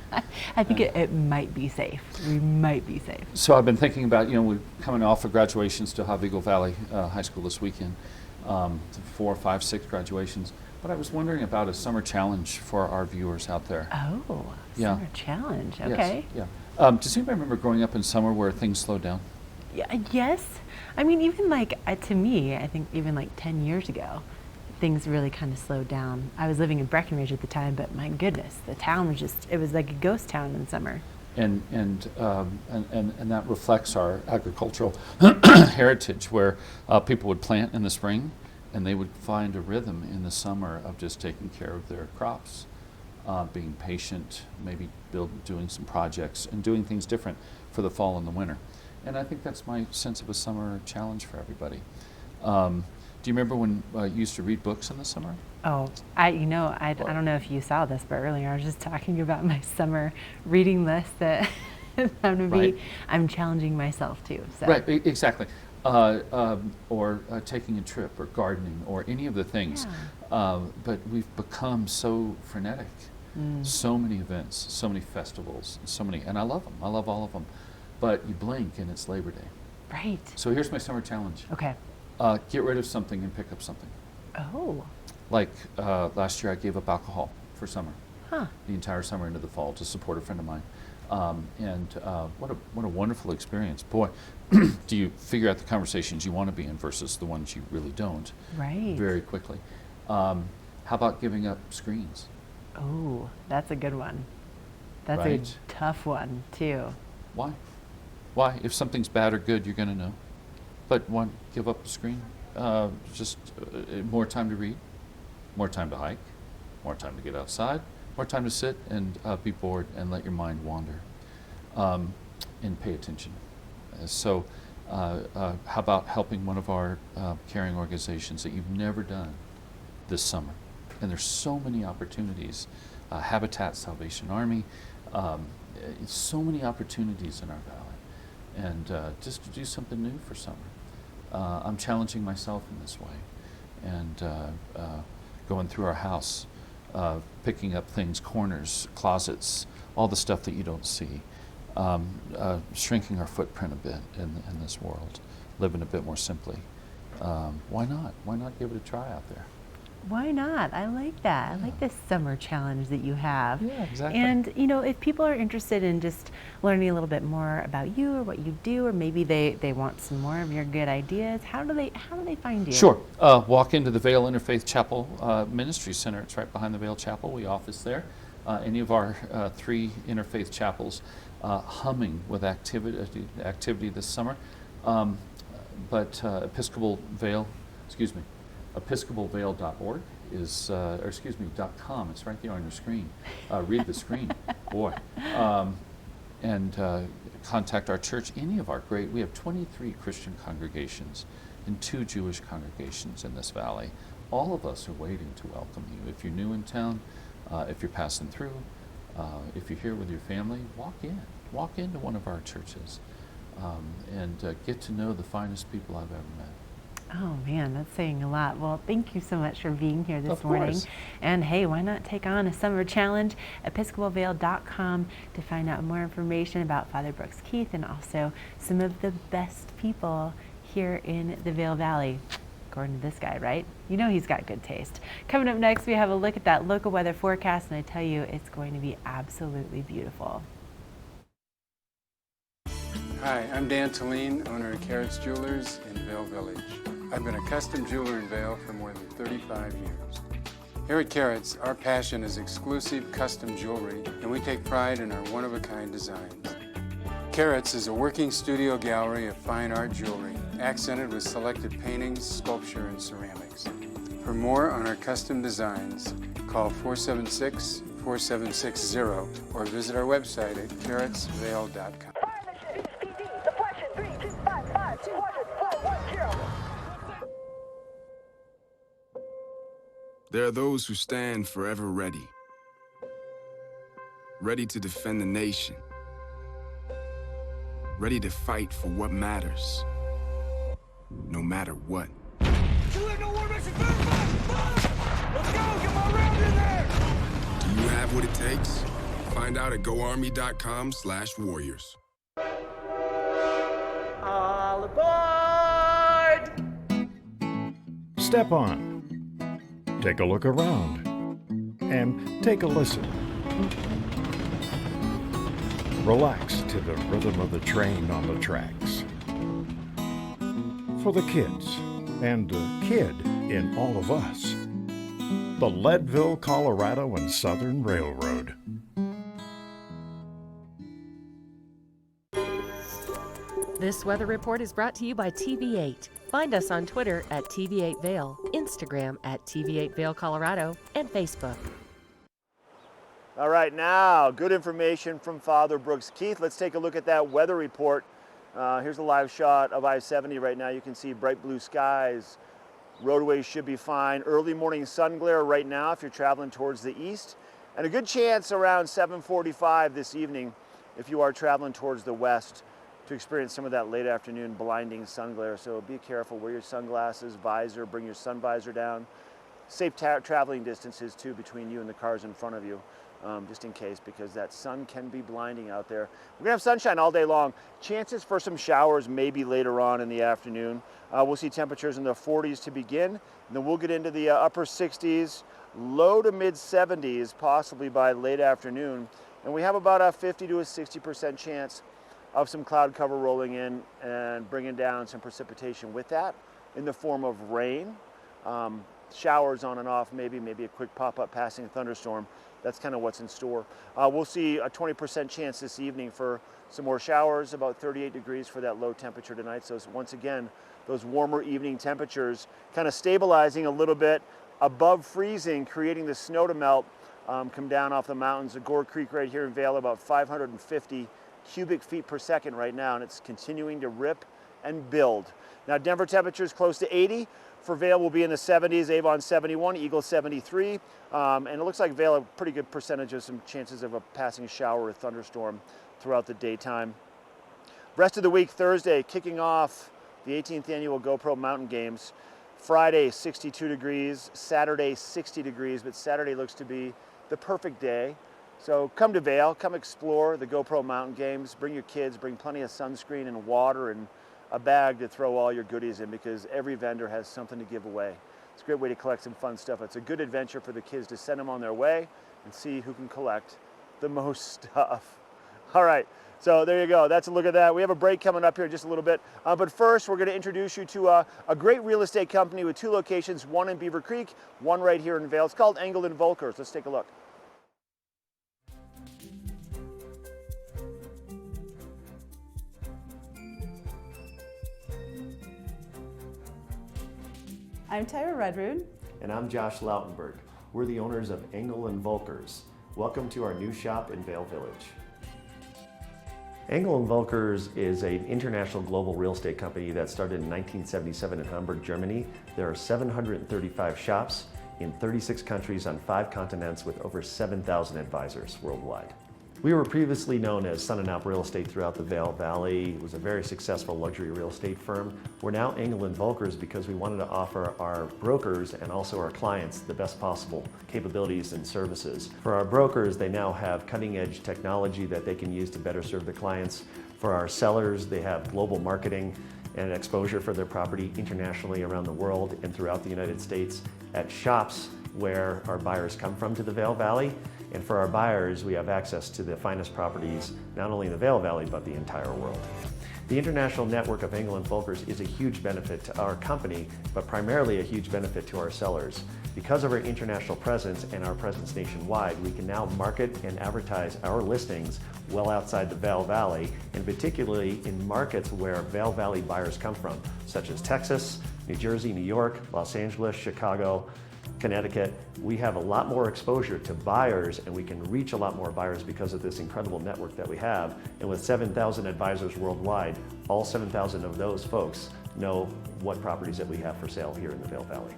I think it might be safe. We might be safe. So I've been thinking about, we're coming off of graduations to Eagle Valley High School this weekend. 4, 5, 6 graduations. But I was wondering about a summer challenge for our viewers out there. Oh, yeah. Summer challenge. Okay. Yes, yeah. Does anybody remember growing up in summer where things slowed down? Yeah, yes. I mean, even to me, I think even 10 years ago, things really kind of slowed down. I was living in Breckenridge at the time, but my goodness, the town was it was like a ghost town in summer. And that reflects our agricultural heritage, where people would plant in the spring, and they would find a rhythm in the summer of just taking care of their crops, being patient, maybe doing some projects, and doing things different for the fall and the winter. And I think that's my sense of a summer challenge for everybody. Do you remember when you used to read books in the summer? Oh, I don't know if you saw this, but earlier I was just talking about my summer reading list that I'm challenging myself to. So. Right, exactly. Or taking a trip, or gardening, or any of the things. Yeah. But we've become so frenetic. So many events, so many festivals, and I love them. I love all of them. But you blink and it's Labor Day. Right. So here's my summer challenge. Okay. Get rid of something and pick up something. Oh. Like last year I gave up alcohol for summer. Huh. The entire summer into the fall to support a friend of mine. What a wonderful experience. Boy, do you figure out the conversations you want to be in versus the ones you really don't. Right. Very quickly. How about giving up screens? Oh, that's a good one. That's right? a tough one, too. Why? Why? If something's bad or good, you're going to know. But one, give up the screen. Just more time to read, more time to hike, more time to get outside, more time to sit and be bored and let your mind wander, and pay attention. So how about helping one of our caring organizations that you've never done this summer? And there's so many opportunities. Habitat, Salvation Army, so many opportunities in our valley. And just to do something new for summer. I'm challenging myself in this way, and going through our house, picking up things, corners, closets, all the stuff that you don't see, shrinking our footprint a bit in this world, living a bit more simply. Why not? Why not give it a try out there? Why not? I like that. I like this summer challenge that you have. Yeah, exactly. And, you know, if people are interested in just learning a little bit more about you or what you do, or maybe they want some more of your good ideas, how do they find you? Sure. Walk into the Vale Interfaith Chapel Ministry Center. It's right behind the Vale Chapel. We office there. Any of our 3 interfaith chapels humming with activity this summer. But episcopalvale.org is, .com. It's right there on your screen. Read the screen, boy. And contact our church. Any of our we have 23 Christian congregations and 2 Jewish congregations in this valley. All of us are waiting to welcome you. If you're new in town, if you're passing through, if you're here with your family, walk into one of our churches, and get to know the finest people I've ever met. Oh man, that's saying a lot. Well, thank you so much for being here this morning. Course. And hey, why not take on a summer challenge? episcopalvale.com to find out more information about Father Brooks Keith and also some of the best people here in the Vale Valley. According to this guy, right? You know he's got good taste. Coming up next, we have a look at that local weather forecast, and I tell you, it's going to be absolutely beautiful. Hi, I'm Dan Talene, owner of Carrots Jewelers in Vale Village. I've been a custom jeweler in Vale for more than 35 years. Here at Carrots, our passion is exclusive custom jewelry, and we take pride in our one-of-a-kind designs. Carrots is a working studio gallery of fine art jewelry, accented with selected paintings, sculpture, and ceramics. For more on our custom designs, call 476-4760 or visit our website at carrotsvale.com. There are those who stand forever ready to defend the nation, ready to fight for what matters, no matter what. Do you have what it takes? Find out at goarmy.com/warriors. All aboard! Step on. Take a look around. And take a listen. Relax to the rhythm of the train on the tracks. For the kids, and the kid in all of us. The Leadville, Colorado and Southern Railroad. This weather report is brought to you by TV8. Find us on Twitter at TV8Vale, Instagram at TV8Vale Colorado, and Facebook. All right, now, good information from Father Brooks Keith. Let's take a look at that weather report. Here's a live shot of I-70 right now. You can see bright blue skies. Roadways should be fine. Early morning sun glare right now if you're traveling towards the east. And a good chance around 7:45 this evening if you are traveling towards the west to experience some of that late afternoon blinding sun glare. So be careful, wear your sunglasses, visor, bring your sun visor down. Safe traveling distances too between you and the cars in front of you, just in case, because that sun can be blinding out there. We're gonna have sunshine all day long. Chances for some showers maybe later on in the afternoon. We'll see temperatures in the 40s to begin, and then we'll get into the upper 60s, low to mid 70s, possibly by late afternoon. And we have about a 50 to a 60% chance of some cloud cover rolling in and bringing down some precipitation with that in the form of rain. showers on and off, maybe a quick pop-up passing thunderstorm. That's kind of what's in store. We'll see a 20% chance this evening for some more showers, about 38 degrees for that low temperature tonight. So once again, those warmer evening temperatures kind of stabilizing a little bit above freezing, creating the snow to melt, come down off the mountains. The Gore Creek right here in Vail, about 550 cubic feet per second right now, and it's continuing to rip and build. Now Denver temperatures close to 80. For Vail, will be in the 70s, Avon 71, Eagle 73, and it looks like Vail a pretty good percentage of some chances of a passing shower or thunderstorm throughout the daytime. Rest of the week, Thursday, kicking off the 18th annual GoPro Mountain Games. Friday, 62 degrees, Saturday, 60 degrees, but Saturday looks to be the perfect day. So come to Vail, come explore the GoPro Mountain Games, bring your kids, bring plenty of sunscreen and water and a bag to throw all your goodies in, because every vendor has something to give away. It's a great way to collect some fun stuff. It's a good adventure for the kids to send them on their way and see who can collect the most stuff. All right, so there you go. That's a look at that. We have a break coming up here in just a little bit. But first, we're going to introduce you to a great real estate company with 2 locations, one in Beaver Creek, one right here in Vail. It's called Engel & Volkers. Let's take a look. I'm Tyra Redrood. And I'm Josh Lautenberg. We're the owners of Engel & Volkers. Welcome to our new shop in Vail Village. Engel & Volkers is an international global real estate company that started in 1977 in Hamburg, Germany. There are 735 shops in 36 countries on 5 continents with over 7,000 advisors worldwide. We were previously known as Sun & Alp Real Estate throughout the Vail Valley. It was a very successful luxury real estate firm. We're now Engel & Volkers because we wanted to offer our brokers and also our clients the best possible capabilities and services. For our brokers, they now have cutting-edge technology that they can use to better serve their clients. For our sellers, they have global marketing and exposure for their property internationally around the world and throughout the United States at shops where our buyers come from to the Vail Valley. And for our buyers, we have access to the finest properties, not only in the Vail Valley, but the entire world. The international network of Engel & Volkers is a huge benefit to our company, but primarily a huge benefit to our sellers. Because of our international presence and our presence nationwide, we can now market and advertise our listings well outside the Vail Valley, and particularly in markets where Vail Valley buyers come from, such as Texas, New Jersey, New York, Los Angeles, Chicago, Connecticut. We have a lot more exposure to buyers, and we can reach a lot more buyers because of this incredible network that we have. And with 7,000 advisors worldwide, all 7,000 of those folks know what properties that we have for sale here in the Vail Valley.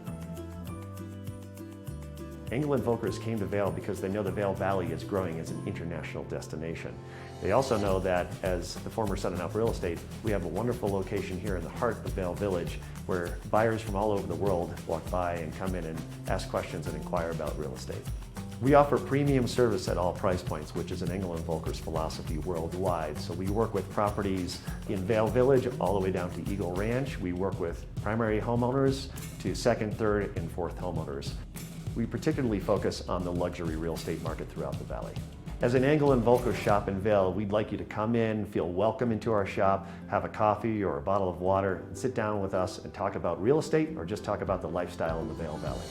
Engel & Volkers came to Vail because they know the Vail Valley is growing as an international destination. They also know that as the former Sun & Alp Real Estate, we have a wonderful location here in the heart of Vail Village where buyers from all over the world walk by and come in and ask questions and inquire about real estate. We offer premium service at all price points, which is an Engel & Volkers philosophy worldwide. So we work with properties in Vail Village all the way down to Eagle Ranch. We work with primary homeowners to second, third, and fourth homeowners. We particularly focus on the luxury real estate market throughout the valley. As an Engel & Volkers shop in Vail, we'd like you to come in, feel welcome into our shop, have a coffee or a bottle of water, and sit down with us and talk about real estate or just talk about the lifestyle in the Vail Valley.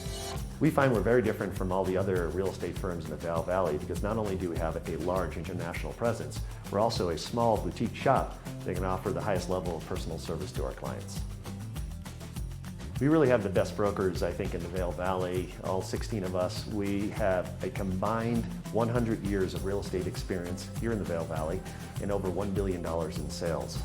We find we're very different from all the other real estate firms in the Vail Valley because not only do we have a large international presence, we're also a small boutique shop that can offer the highest level of personal service to our clients. We really have the best brokers, I think, in the Vail Valley, all 16 of us. We have a combined 100 years of real estate experience here in the Vail Valley and over $1 billion in sales.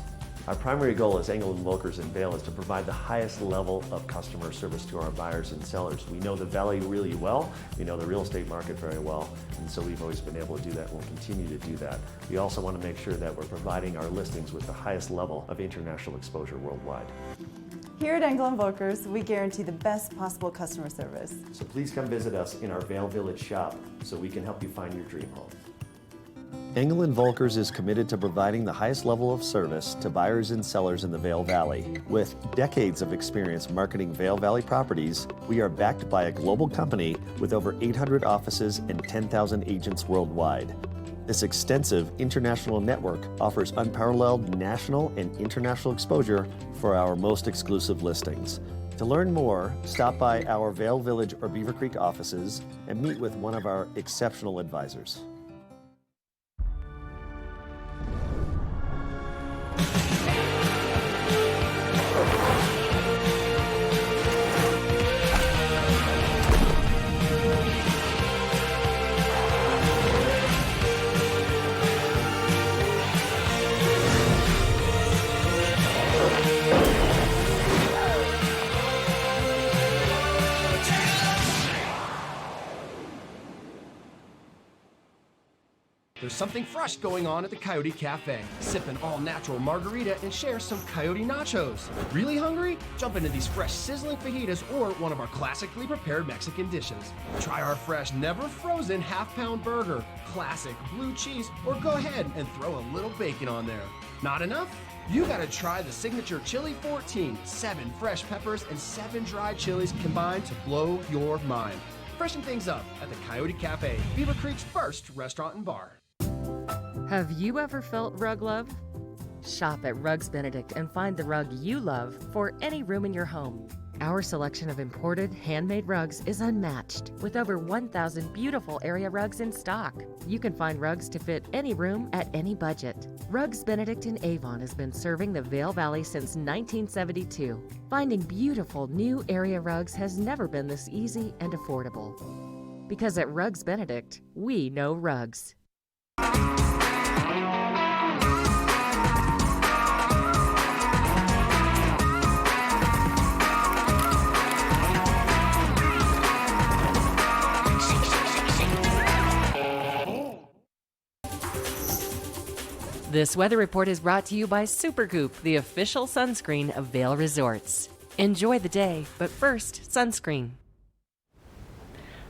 Our primary goal as Engel & Volkers in Vail is to provide the highest level of customer service to our buyers and sellers. We know the Valley really well, we know the real estate market very well, and so we've always been able to do that and we'll continue to do that. We also want to make sure that we're providing our listings with the highest level of international exposure worldwide. Here at Engel & Volkers, we guarantee the best possible customer service. So please come visit us in our Vail Village shop so we can help you find your dream home. Engel & Volkers is committed to providing the highest level of service to buyers and sellers in the Vail Valley. With decades of experience marketing Vail Valley properties, we are backed by a global company with over 800 offices and 10,000 agents worldwide. This extensive international network offers unparalleled national and international exposure for our most exclusive listings. To learn more, stop by our Vail Village or Beaver Creek offices and meet with one of our exceptional advisors. There's something fresh going on at the Coyote Cafe. Sip an all-natural margarita and share some Coyote nachos. Really hungry? Jump into these fresh sizzling fajitas or one of our classically prepared Mexican dishes. Try our fresh, never-frozen half-pound burger, classic blue cheese, or go ahead and throw a little bacon on there. Not enough? You gotta try the signature Chili 14, 7 fresh peppers and 7 dried chilies combined to blow your mind. Freshen things up at the Coyote Cafe, Beaver Creek's first restaurant and bar. Have you ever felt rug love? Shop at Rugs Benedict and find the rug you love for any room in your home. Our selection of imported, handmade rugs is unmatched, with over 1,000 beautiful area rugs in stock. You can find rugs to fit any room at any budget. Rugs Benedict in Avon has been serving the Vail Valley since 1972. Finding beautiful new area rugs has never been this easy and affordable. Because at Rugs Benedict, we know rugs. This weather report is brought to you by Supergoop, the official sunscreen of Vail Resorts. Enjoy the day, but first, sunscreen.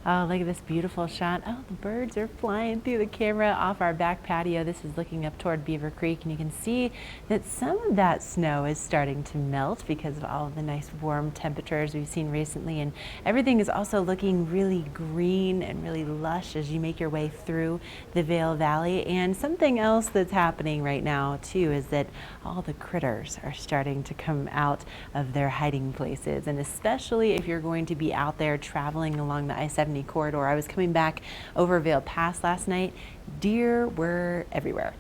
Oh, look at this beautiful shot. Oh, the birds are flying through the camera off our back patio. This is looking up toward Beaver Creek, and you can see that some of that snow is starting to melt because of all of the nice warm temperatures we've seen recently, and everything is also looking really green and really lush as you make your way through the Vail Valley. And something else that's happening right now too is that all the critters are starting to come out of their hiding places, and especially if you're going to be out there traveling along the I-70 corridor. I was coming back over Vail Pass last night. Deer were everywhere.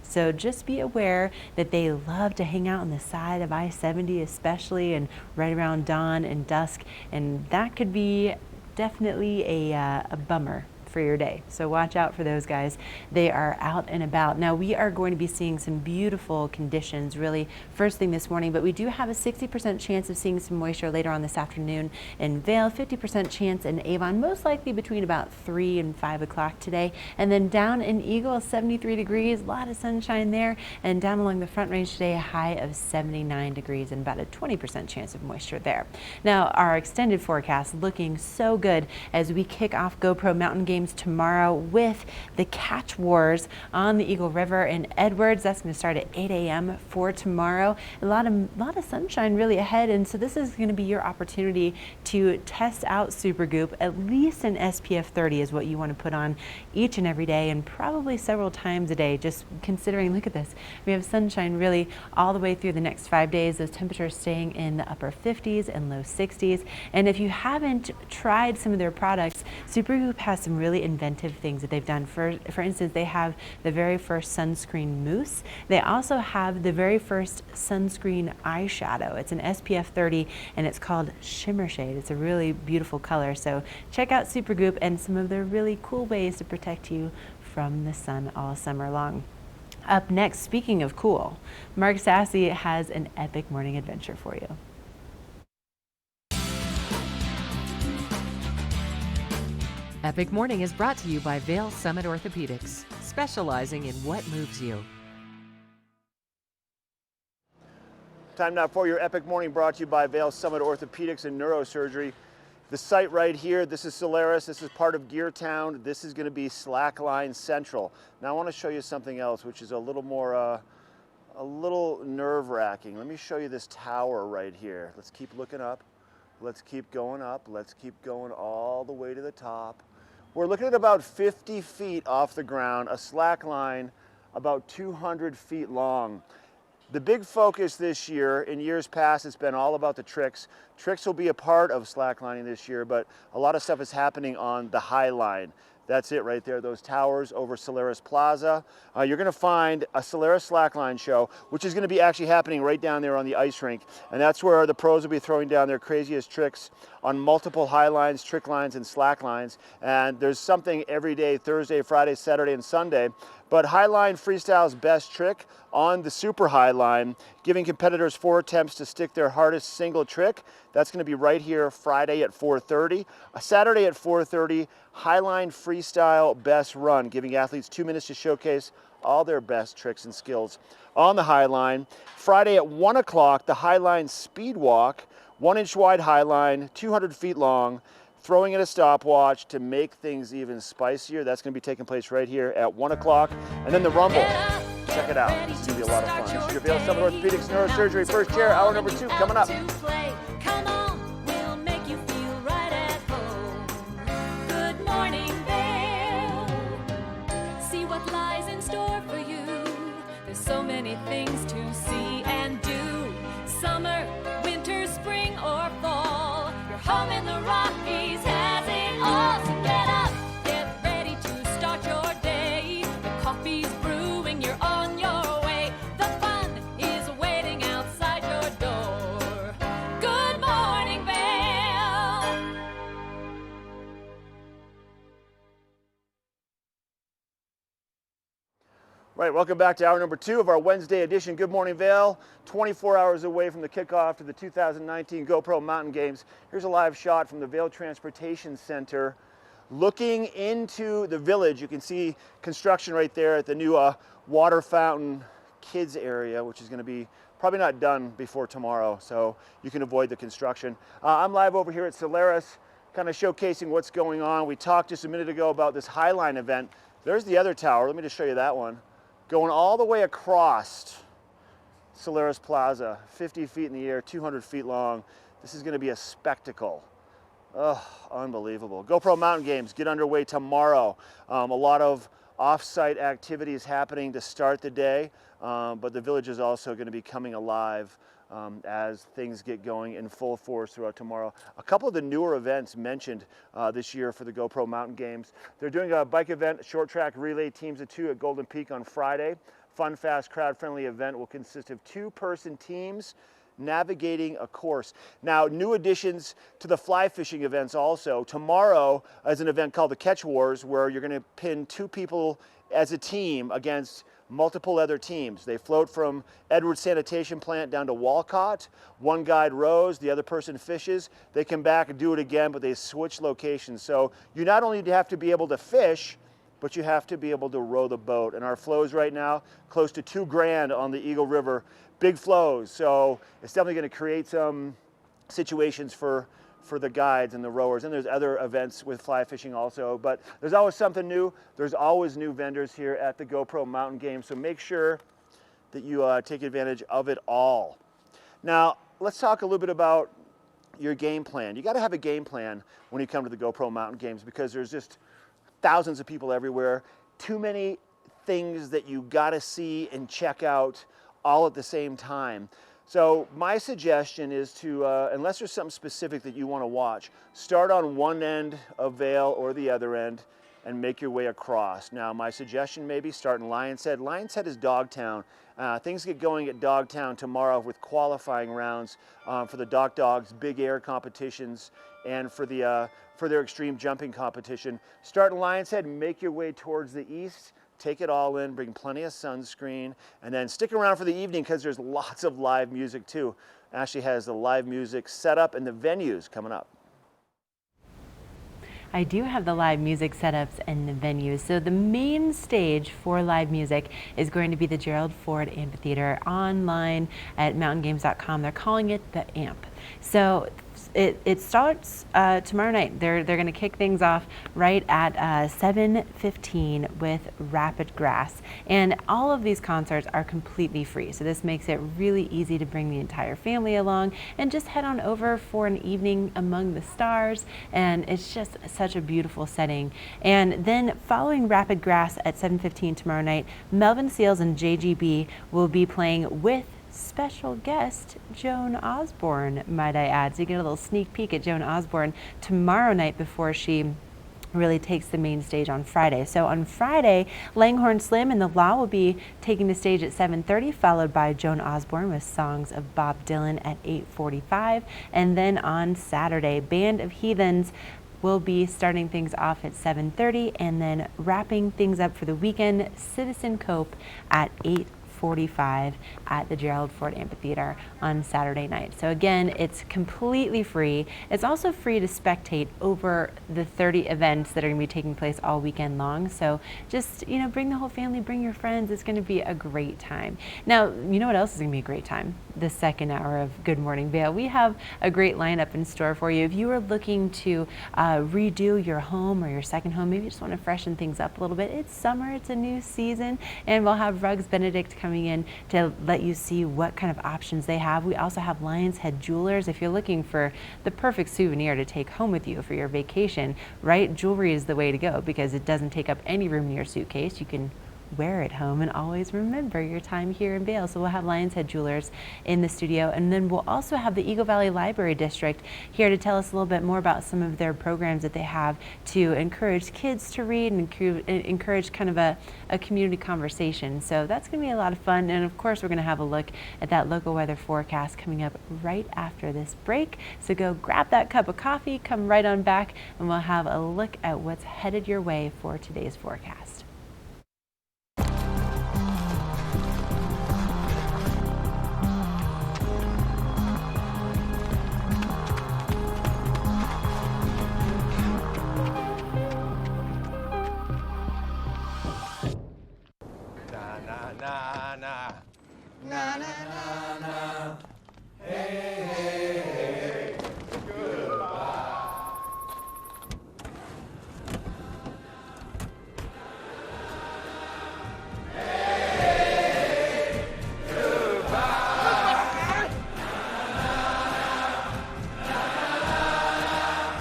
So just be aware that they love to hang out on the side of I-70, especially, and right around dawn and dusk, and that could be definitely a bummer for your day. So watch out for those guys. They are out and about. Now we are going to be seeing some beautiful conditions really first thing this morning, but we do have a 60% chance of seeing some moisture later on this afternoon in Vail, 50% chance in Avon, most likely between about 3 and 5 o'clock today. And then down in Eagle, 73 degrees, a lot of sunshine there. And down along the Front Range today, a high of 79 degrees and about a 20% chance of moisture there. Now our extended forecast looking so good as we kick off GoPro Mountain Games tomorrow with the Catch Wars on the Eagle River in Edwards. That's going to start at 8 a.m. for tomorrow. A lot of sunshine really ahead, and so this is going to be your opportunity to test out Supergoop. At least an SPF 30 is what you want to put on each and every day, and probably several times a day, just considering, look at this, we have sunshine really all the way through the next 5 days. Those temperatures staying in the upper 50s and low 60s. And if you haven't tried some of their products, Supergoop has some really inventive things that they've done. For instance, they have the very first sunscreen mousse. They also have the very first sunscreen eyeshadow. It's an SPF 30 and it's called Shimmer Shade. It's a really beautiful color. So check out Supergoop and some of their really cool ways to protect you from the sun all summer long. Up next, speaking of cool, Mark Sassy has an epic morning adventure for you. Epic Morning is brought to you by Vail Summit Orthopedics, specializing in what moves you. Time now for your Epic Morning, brought to you by Vail Summit Orthopedics and Neurosurgery. The site right here, this is Solaris, this is part of Geartown, this is going to be Slackline Central. Now I want to show you something else which is a little more, a little nerve-wracking. Let me show you this tower right here. Let's keep looking up. Let's keep going up. Let's keep going all the way to the top. We're looking at about 50 feet off the ground, a slack line about 200 feet long. The big focus this year, in years past, it's been all about the tricks. Tricks will be a part of slacklining this year, but a lot of stuff is happening on the high line. That's it right there, those towers over Solaris Plaza. You're gonna find a Solaris slackline show, which is gonna be actually happening right down there on the ice rink. And that's where the pros will be throwing down their craziest tricks on multiple high lines, trick lines, and slack lines. And there's something every day, Thursday, Friday, Saturday, and Sunday. But Highline Freestyle's best trick on the super high line, giving competitors 4 attempts to stick their hardest single trick. That's going to be right here Friday at 4:30. Saturday at 4:30, Highline Freestyle Best Run, giving athletes 2 minutes to showcase all their best tricks and skills on the high line. Friday at 1 o'clock, the Highline Speed Walk, 1-inch wide high line, 200 feet long, throwing in a stopwatch to make things even spicier. That's going to be taking place right here at 1 o'clock. And then the Rumble. Check it out. This is going to be a lot of fun. This is your Vail Summit Orthopedics Neurosurgery First Chair, hour number 2 coming up. Come on, we'll make you feel right at home. Good morning, Vail. See what lies in store for you. There's so many things to see and do. Summer, winter, spring, or fall. Your home in the Rockies has it all. So get up, get ready to start your day. The coffee's brewing, you're on your way. The fun is waiting outside your door. Good morning, Vail. Right, welcome back to hour number 2 of our Wednesday edition. Good morning, Vail. 24 hours away from the kickoff to the 2019 GoPro Mountain Games. Here's a live shot from the Vail Transportation Center. Looking into the village, you can see construction right there at the new water fountain kids area, which is going to be probably not done before tomorrow, so you can avoid the construction. I'm live over here at Solaris, kind of showcasing what's going on. We talked just a minute ago about this Highline event. There's the other tower. Let me just show you that one. Going all the way across Solaris Plaza, 50 feet in the air, 200 feet long. This is going to be a spectacle. Oh, unbelievable. GoPro Mountain Games get underway tomorrow. A lot of off-site activities happening to start the day, but the village is also going to be coming alive as things get going in full force throughout tomorrow. A couple of the newer events mentioned this year for the GoPro Mountain Games. They're doing a bike event, short track relay teams of 2 at Golden Peak on Friday. Fun, fast, crowd-friendly event will consist of 2-person teams navigating a course. Now, new additions to the fly fishing events also. Tomorrow is an event called the Catch Wars, where you're going to pin 2 people as a team against multiple other teams. They float from Edwards Sanitation Plant down to Walcott. One guide rows, the other person fishes. They come back and do it again, but they switch locations. So you not only have to be able to fish, but you have to be able to row the boat. And our flows right now, close to $2 grand on the Eagle River. Big flows, so it's definitely going to create some situations for the guides and the rowers. And there's other events with fly fishing also, but there's always something new. There's always new vendors here at the GoPro Mountain Games, so make sure that you take advantage of it all. Now, let's talk a little bit about your game plan. You got to have a game plan when you come to the GoPro Mountain Games, because there's just thousands of people everywhere. Too many things that you got to see and check out all at the same time. So my suggestion is to, unless there's something specific that you want to watch, start on one end of Vail or the other end and make your way across. Now my suggestion maybe start in Lion's Head. Lion's Head is Dogtown. Things get going at Dogtown tomorrow with qualifying rounds for the Doc Dogs Big Air competitions and for their extreme jumping competition. Start in Lion's Head and make your way towards the east. Take it all in, bring plenty of sunscreen, and then stick around for the evening because there's lots of live music too. Ashley has the live music set up and the venues coming up. I do have the live music setups and the venues. So the main stage for live music is going to be the Gerald Ford Amphitheater online at mountaingames.com. They're calling it the AMP. So it starts tomorrow night. They're going to kick things off right at 7:15 with Rapid Grass, and all of these concerts are completely free. So this makes it really easy to bring the entire family along and just head on over for an evening among the stars. And it's just such a beautiful setting. And then following Rapid Grass at 7:15 tomorrow night, Melvin Seals and JGB will be playing with special guest Joan Osborne, might I add. So you get a little sneak peek at Joan Osborne tomorrow night before she really takes the main stage on Friday. So on Friday, Langhorne Slim and the Law will be taking the stage at 7:30, followed by Joan Osborne with songs of Bob Dylan at 8:45. And then on Saturday, Band of Heathens will be starting things off at 7:30, and then wrapping things up for the weekend, Citizen Cope at 8:45 at the Gerald Ford Amphitheater on Saturday night. So again, it's completely free. It's also free to spectate over the 30 events that are going to be taking place all weekend long. So just, you know, bring the whole family, bring your friends. It's going to be a great time. Now, you know what else is going to be a great time? The second hour of Good Morning Vail. We have a great lineup in store for you. If you are looking to redo your home or your second home, maybe you just want to freshen things up a little bit. It's summer, it's a new season, and we'll have Rugs Benedict coming in to let you see what kind of options they have. We also have Lion's Head Jewelers. If you're looking for the perfect souvenir to take home with you for your vacation, right? Jewelry is the way to go because it doesn't take up any room in your suitcase. You can wear it home and always remember your time here in Vail. So we'll have Lion's Head Jewelers in the studio, and then we'll also have the Eagle Valley Library District here to tell us a little bit more about some of their programs that they have to encourage kids to read and encourage kind of a community conversation. So that's going to be a lot of fun, and of course we're going to have a look at that local weather forecast coming up right after this break. So go grab that cup of coffee, come right on back, and we'll have a look at what's headed your way for today's forecast. Na na na na, hey hey hey, goodbye. Hey, goodbye.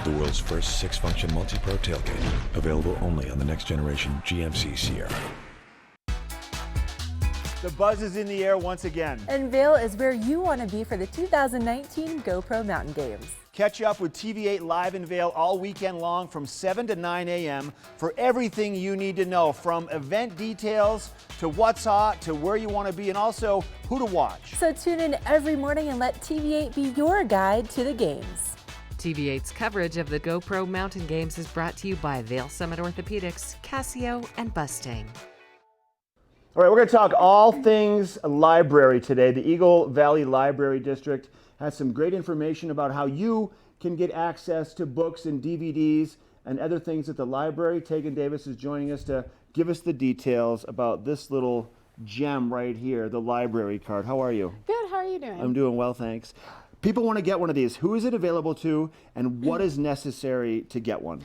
The world's first 6-function multi-pro tailgate, available only on the next generation GMC Sierra. The buzz is in the air once again. And Vail is where you want to be for the 2019 GoPro Mountain Games. Catch up with TV8 Live in Vail all weekend long from 7 to 9 a.m. for everything you need to know, from event details to what's hot to where you want to be and also who to watch. So tune in every morning and let TV8 be your guide to the games. TV8's coverage of the GoPro Mountain Games is brought to you by Vail Summit Orthopedics, Casio, and Bustang. All right, we're going to talk all things library today. The Eagle Valley Library District has some great information about how you can get access to books and DVDs and other things at the library. Tegan Davis is joining us to give us the details about this little gem right here, the library card. How are you? Good, how are you doing? I'm doing well, thanks. People want to get one of these. Who is it available to, and what is necessary to get one?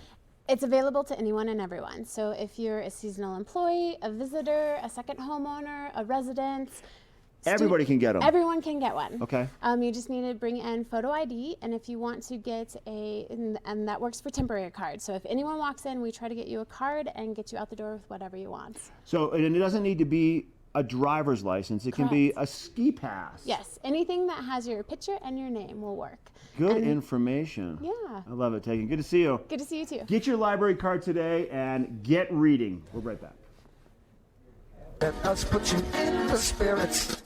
It's available to anyone and everyone. So if you're a seasonal employee, a visitor, a second homeowner, a resident, everybody can get them. Everyone can get one. Okay. You just need to bring in photo ID, and if you want to get and that works for temporary cards. So if anyone walks in, we try to get you a card and get you out the door with whatever you want. So, and it doesn't need to be a driver's license. It can be a ski pass. Yes, anything that has your picture and your name will work. Good information. Yeah. I love it, Tegan. Good to see you. Good to see you too. Get your library card today and get reading. We'll be right back. Let us put you in the spirits.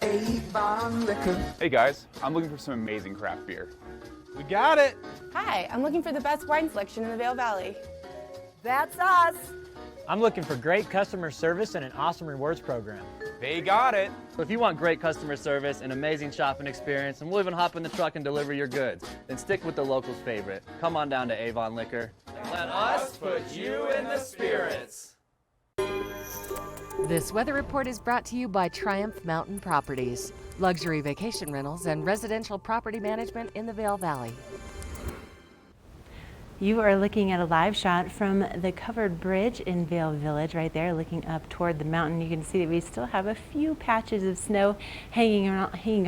Avon Liquor. Hey guys, I'm looking for some amazing craft beer. We got it. Hi, I'm looking for the best wine selection in the Vail Valley. That's us. I'm looking for great customer service and an awesome rewards program. They got it. So if you want great customer service and amazing shopping experience, and we'll even hop in the truck and deliver your goods, then stick with the locals' favorite. Come on down to Avon Liquor. Let us put you in the spirits. This weather report is brought to you by Triumph Mountain Properties, luxury vacation rentals and residential property management in the Vail Valley. You are looking at a live shot from the covered bridge in Vail Village right there, looking up toward the mountain. You can see that we still have a few patches of snow hanging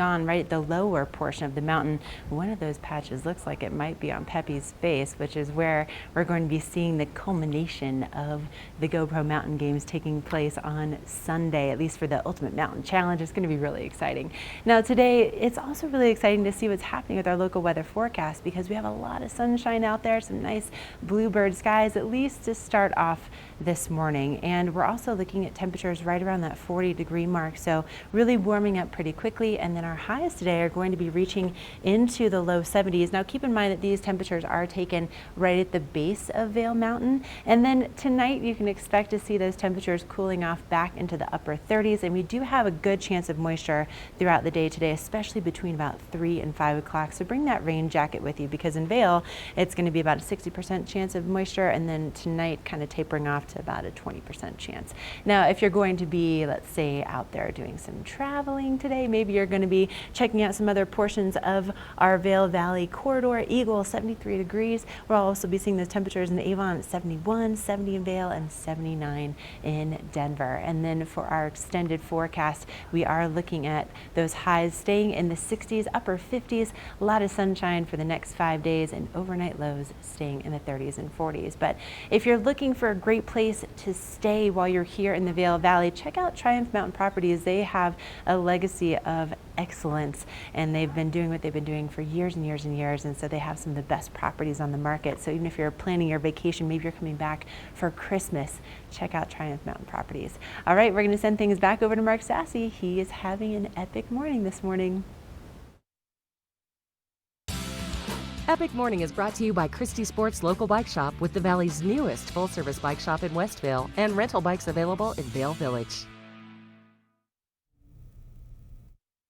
on right at the lower portion of the mountain. One of those patches looks like it might be on Pepe's face, which is where we're going to be seeing the culmination of the GoPro Mountain Games taking place on Sunday, at least for the Ultimate Mountain Challenge. It's going to be really exciting. Now today, it's also really exciting to see what's happening with our local weather forecast because we have a lot of sunshine out there, some nice bluebird skies, at least to start off this morning. And we're also looking at temperatures right around that 40-degree mark, so really warming up pretty quickly. And then our highs today are going to be reaching into the low 70s. Now keep in mind that these temperatures are taken right at the base of Vail Mountain. And then tonight you can expect to see those temperatures cooling off back into the upper 30s. And we do have a good chance of moisture throughout the day today, especially between about 3 and 5 o'clock. So bring that rain jacket with you because in Vail, it's going to be about a 60% chance of moisture, and then tonight kind of tapering off to about a 20% chance. Now, if you're going to be, let's say, out there doing some traveling today, maybe you're going to be checking out some other portions of our Vail Valley corridor. Eagle, 73 degrees. We'll also be seeing those temperatures in Avon at 71, 70 in Vail, and 79 in Denver. And then for our extended forecast, we are looking at those highs staying in the 60s, upper 50s, a lot of sunshine for the next 5 days, and overnight lows staying in the 30s and 40s. But if you're looking for a great place to stay while you're here in the Vail Valley, check out Triumph Mountain Properties. They have a legacy of excellence, and they've been doing what they've been doing for years and years and years, and so they have some of the best properties on the market. So even if you're planning your vacation, maybe you're coming back for Christmas, check out Triumph Mountain Properties. All right, we're going to send things back over to Mark Sassy. He is having an epic morning this morning. Epic Morning is brought to you by Christie Sports Local Bike Shop with the Valley's newest full-service bike shop in Westville and rental bikes available in Vail Village.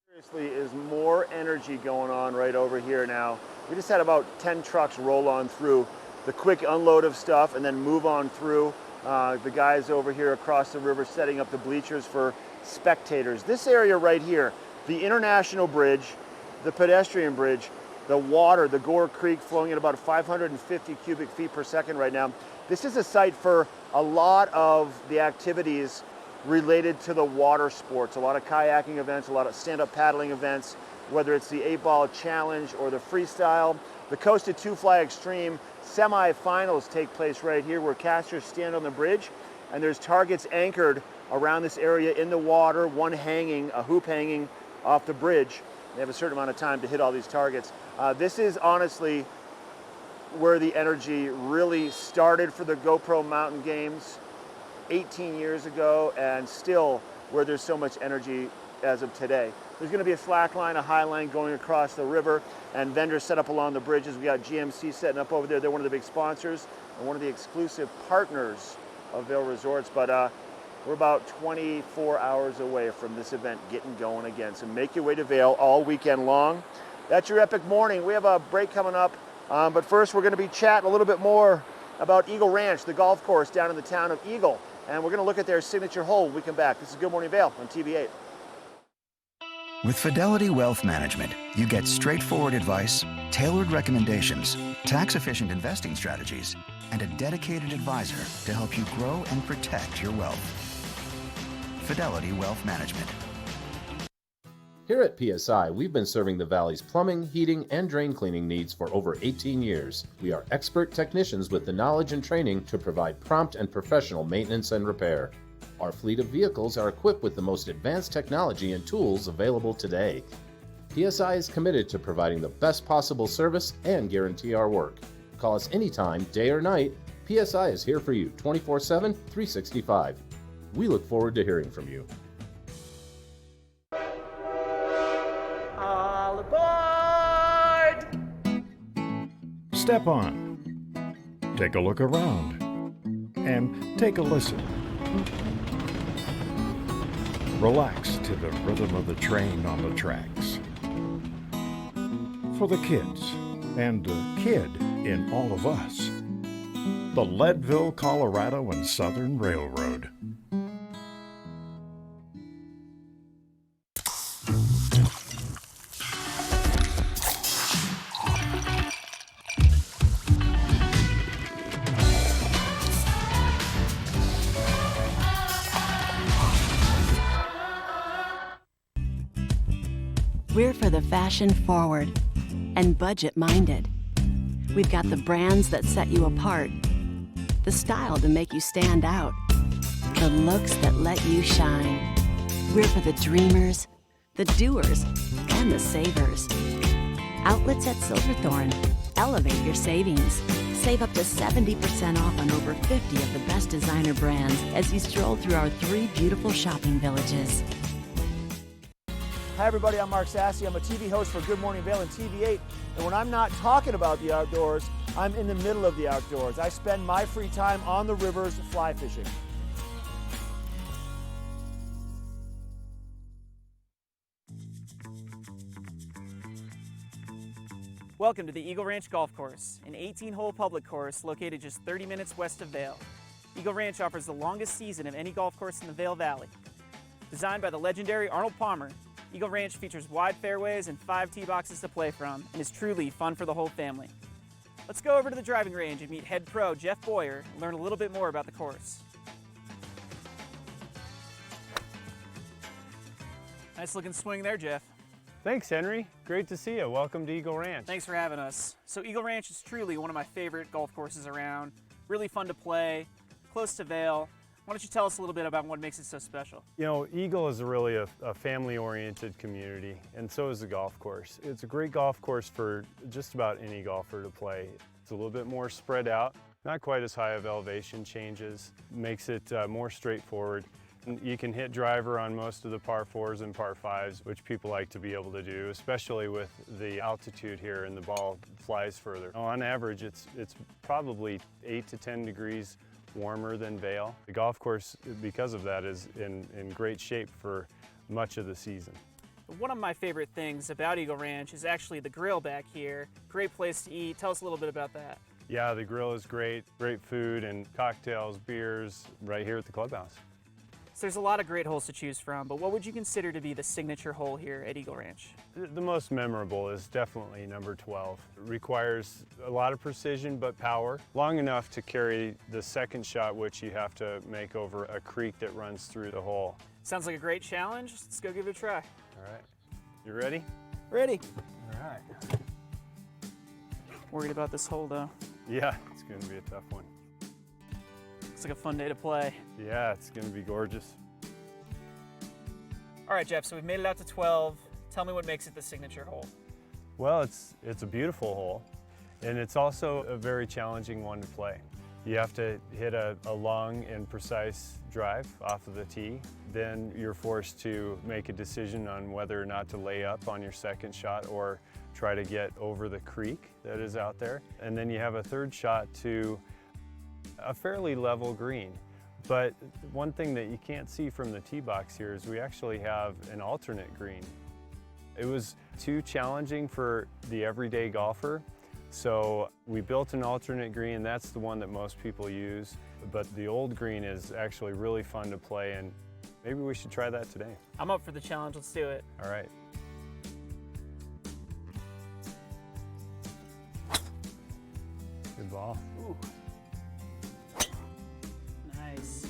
Seriously, is more energy going on right over here now. We just had about 10 trucks roll on through. The quick unload of stuff and then move on through. The guys over here across the river setting up the bleachers for spectators. This area right here, the International Bridge, the pedestrian bridge, the water, the Gore Creek flowing at about 550 cubic feet per second right now. This is a site for a lot of the activities related to the water sports, a lot of kayaking events, a lot of stand-up paddling events, whether it's the 8-ball challenge or the freestyle. The Coasted 2-Fly Extreme semi-finals take place right here where casters stand on the bridge and there's targets anchored around this area in the water, one hanging, a hoop hanging off the bridge. They have a certain amount of time to hit all these targets. This is honestly where the energy really started for the GoPro Mountain Games 18 years ago, and still where there's so much energy as of today. There's going to be a slack line, a high line going across the river, and vendors set up along the bridges. We got GMC setting up over there. They're one of the big sponsors and one of the exclusive partners of Vail Resorts. But we're about 24 hours away from this event getting going again. So make your way to Vail all weekend long. That's your epic morning. We have a break coming up, but first we're going to be chatting a little bit more about Eagle Ranch, the golf course down in the town of Eagle. And we're going to look at their signature hole when we come back. This is Good Morning Vail on TV8. With Fidelity Wealth Management, you get straightforward advice, tailored recommendations, tax-efficient investing strategies, and a dedicated advisor to help you grow and protect your wealth. Fidelity Wealth Management. Here at PSI, we've been serving the Valley's plumbing, heating, and drain cleaning needs for over 18 years. We are expert technicians with the knowledge and training to provide prompt and professional maintenance and repair. Our fleet of vehicles are equipped with the most advanced technology and tools available today. PSI is committed to providing the best possible service and guarantee our work. Call us anytime, day or night. PSI is here for you 24/7, 365. We look forward to hearing from you. All aboard! Step on. Take a look around. And take a listen. Relax to the rhythm of the train on the tracks. For the kids, and the kid in all of us, the Leadville, Colorado and Southern Railroad. We're for the fashion forward and budget minded. We've got the brands that set you apart, the style to make you stand out, the looks that let you shine. We're for the dreamers, the doers, and the savers. Outlets at Silverthorne. Elevate your savings. Save up to 70% off on over 50 of the best designer brands as you stroll through our 3 beautiful shopping villages. Hi everybody, I'm Mark Sassy. I'm a TV host for Good Morning Vail and TV8. And when I'm not talking about the outdoors, I'm in the middle of the outdoors. I spend my free time on the rivers fly fishing. Welcome to the Eagle Ranch Golf Course, an 18-hole public course located just 30 minutes west of Vail. Eagle Ranch offers the longest season of any golf course in the Vail Valley. Designed by the legendary Arnold Palmer, Eagle Ranch features wide fairways and 5 tee boxes to play from and is truly fun for the whole family. Let's go over to the driving range and meet head pro Jeff Boyer and learn a little bit more about the course. Nice looking swing there, Jeff. Thanks, Henry. Great to see you. Welcome to Eagle Ranch. Thanks for having us. So Eagle Ranch is truly one of my favorite golf courses around. Really fun to play, close to Vail. Why don't you tell us a little bit about what makes it so special? You know, Eagle is really a family-oriented community, and so is the golf course. It's a great golf course for just about any golfer to play. It's a little bit more spread out, not quite as high of elevation changes, makes it more straightforward. You can hit driver on most of the par 4s and par 5s, which people like to be able to do, especially with the altitude here and the ball flies further. On average, it's probably 8 to 10 degrees warmer than Vail. The golf course, because of that, is in great shape for much of the season. One of my favorite things about Eagle Ranch is actually the grill back here. Great place to eat. Tell us a little bit about that. Yeah, the grill is great. Great food and cocktails, beers, right here at the clubhouse. So there's a lot of great holes to choose from, but what would you consider to be the signature hole here at Eagle Ranch? The most memorable is definitely number 12. It requires a lot of precision but power, long enough to carry the second shot, which you have to make over a creek that runs through the hole. Sounds like a great challenge. Let's go give it a try. All right. You ready? Ready. All right. Worried about this hole though. Yeah, it's going to be a tough one. Looks like a fun day to play. Yeah, it's going to be gorgeous. All right, Jeff, so we've made it out to 12. Tell me what makes it the signature hole. Well, it's a beautiful hole, and it's also a very challenging one to play. You have to hit a long and precise drive off of the tee. Then you're forced to make a decision on whether or not to lay up on your second shot or try to get over the creek that is out there. And then you have a third shot to a fairly level green. But one thing that you can't see from the tee box here is we actually have an alternate green. It was too challenging for the everyday golfer, so we built an alternate green. That's the one that most people use, but the old green is actually really fun to play, and maybe we should try that today. I'm up for the challenge. Let's do it. All right. Good ball. Ooh. Nice.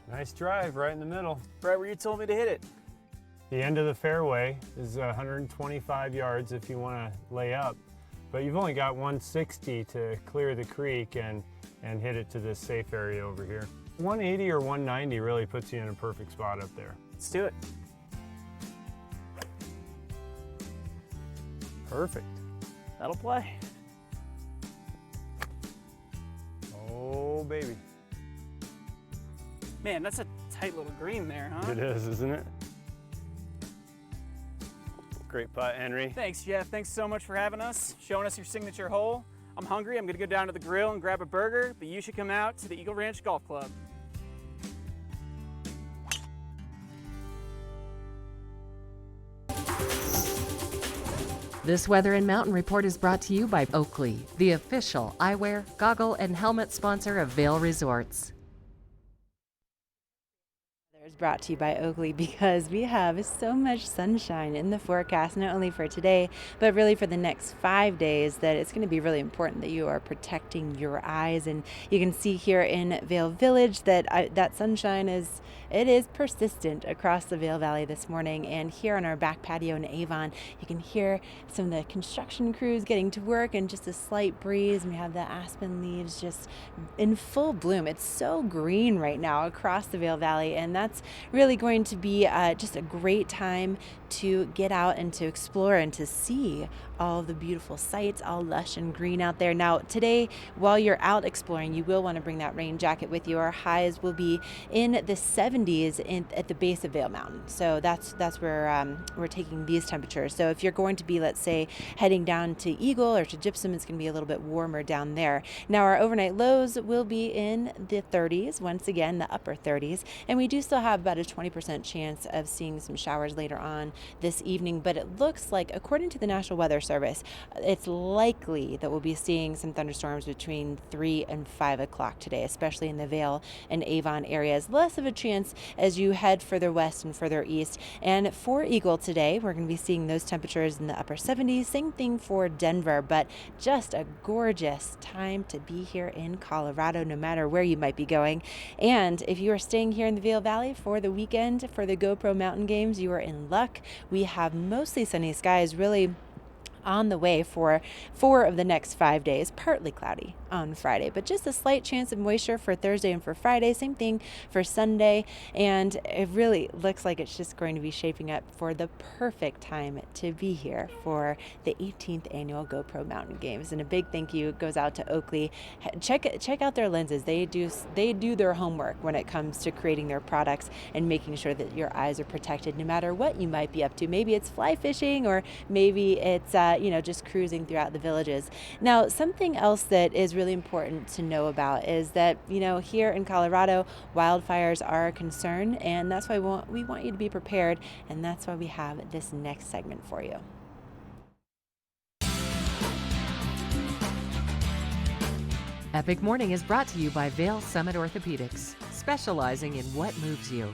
Nice drive right in the middle. Right where you told me to hit it. The end of the fairway is 125 yards if you want to lay up, but you've only got 160 to clear the creek and hit it to this safe area over here. 180 or 190 really puts you in a perfect spot up there. Let's do it. Perfect. That'll play. Oh, baby. Man, that's a tight little green there, huh? It is, isn't it? Great putt, Henry. Thanks, Jeff. Thanks so much for having us, showing us your signature hole. I'm hungry. I'm going to go down to the grill and grab a burger, but you should come out to the Eagle Ranch Golf Club. This Weather and Mountain Report is brought to you by Oakley, the official eyewear, goggle, and helmet sponsor of Vail Resorts. is brought to you by Oakley because we have so much sunshine in the forecast, not only for today, but really for the next 5 days, that it's going to be really important that you are protecting your eyes. And you can see here in Vail Village that that sunshine is persistent across the Vail Valley this morning. And here on our back patio in Avon, you can hear some of the construction crews getting to work and just a slight breeze. And we have the aspen leaves just in full bloom. It's so green right now across the Vail Valley, and that's really going to be just a great time to get out and to explore and to see all the beautiful sights, all lush and green out there. Now today, while you're out exploring, you will want to bring that rain jacket with you. Our highs will be in the 70s at the base of Vail Mountain. So that's where we're taking these temperatures. So if you're going to be, let's say, heading down to Eagle or to Gypsum, it's going to be a little bit warmer down there. Now our overnight lows will be in the 30s, once again, the upper 30s. And we do still have about a 20% chance of seeing some showers later on this evening, but it looks like, according to the National Weather Service, it's likely that we'll be seeing some thunderstorms between 3 and 5 o'clock today, especially in the Vail and Avon areas. Less of a chance as you head further west and further east. And for Eagle today, we're going to be seeing those temperatures in the upper 70s. Same thing for Denver, but just a gorgeous time to be here in Colorado, no matter where you might be going. And if you are staying here in the Vail Valley for the weekend for the GoPro Mountain Games, you are in luck. We have mostly sunny skies, really on the way for 4 of the next 5 days, partly cloudy on Friday, but just a slight chance of moisture for Thursday and for Friday. Same thing for Sunday, and it really looks like it's just going to be shaping up for the perfect time to be here for the 18th annual GoPro Mountain Games. And a big thank you goes out to Oakley. Check out their lenses. They do their homework when it comes to creating their products and making sure that your eyes are protected no matter what you might be up to. Maybe it's fly fishing, or maybe it's just cruising throughout the villages. Now, something else that is really important to know about is that, here in Colorado, wildfires are a concern, and that's why we want you to be prepared, and that's why we have this next segment for you. Epic Morning is brought to you by Vail Summit Orthopedics, specializing in what moves you.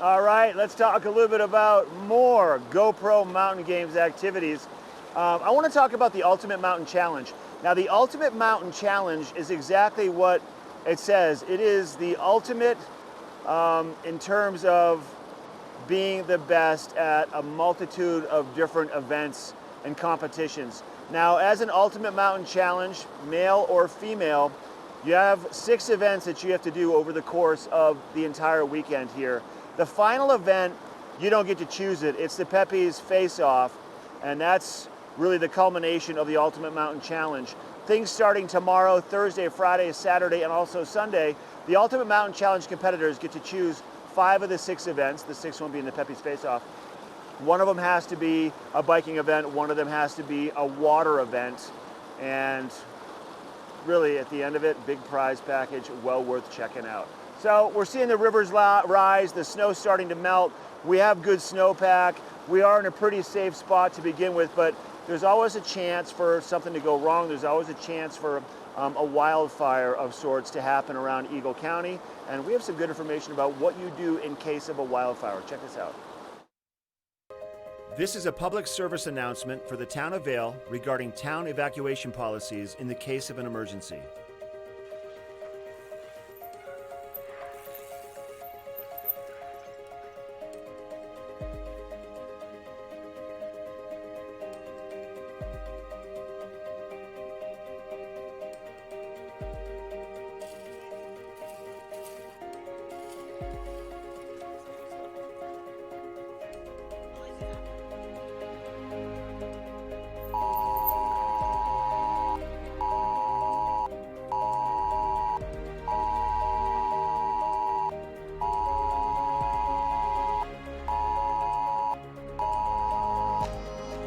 All right, let's talk a little bit about more GoPro Mountain Games activities. I want to talk about the Ultimate Mountain Challenge. Now, the Ultimate Mountain Challenge is exactly what it says. It is the ultimate in terms of being the best at a multitude of different events and competitions. Now, as an Ultimate Mountain Challenge, male or female, you have 6 events that you have to do over the course of the entire weekend here. The final event, you don't get to choose it. It's the Pepe's Face-Off, and that's really the culmination of the Ultimate Mountain Challenge. Things starting tomorrow, Thursday, Friday, Saturday, and also Sunday. The Ultimate Mountain Challenge competitors get to choose 5 of the 6 events. The 6th one being the Pepe's Face-Off. One of them has to be a biking event. One of them has to be a water event. And really, at the end of it, big prize package, well worth checking out. So we're seeing the rivers rise, the snow's starting to melt. We have good snowpack. We are in a pretty safe spot to begin with, but there's always a chance for something to go wrong. There's always a chance for a wildfire of sorts to happen around Eagle County. And we have some good information about what you do in case of a wildfire. Check this out. This is a public service announcement for the town of Vail regarding town evacuation policies in the case of an emergency.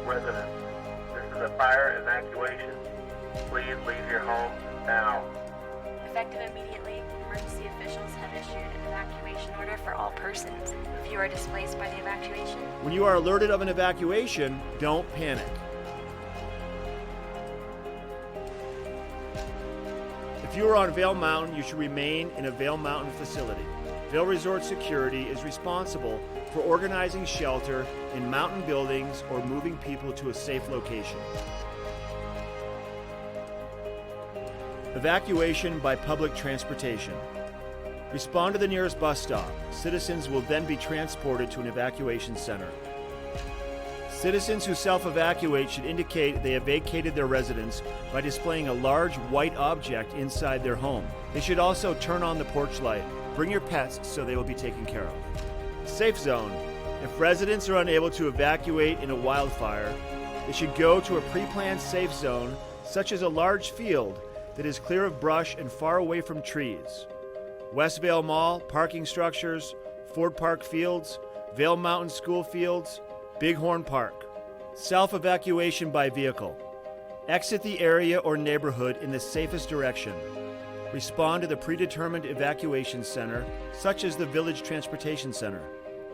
Residents, this is a fire evacuation. Please leave your home now. Effective immediately, emergency officials have issued an evacuation order for all persons. If you are displaced by the evacuation, When you are alerted of an evacuation, don't panic. If you are on Vail Mountain, you should remain in a Vail Mountain facility. Vail Resort Security is responsible for organizing shelter in mountain buildings or moving people to a safe location. Evacuation by public transportation. Respond to the nearest bus stop. Citizens will then be transported to an evacuation center. Citizens who self-evacuate should indicate they have vacated their residence by displaying a large white object inside their home. They should also turn on the porch light. Bring your pets so they will be taken care of. Safe zone. If residents are unable to evacuate in a wildfire, they should go to a pre-planned safe zone, such as a large field that is clear of brush and far away from trees. West Vail Mall, parking structures, Ford Park Fields, Vail Mountain School Fields, Bighorn Park. Self-evacuation by vehicle. Exit the area or neighborhood in the safest direction. Respond to the predetermined evacuation center, such as the Village Transportation Center.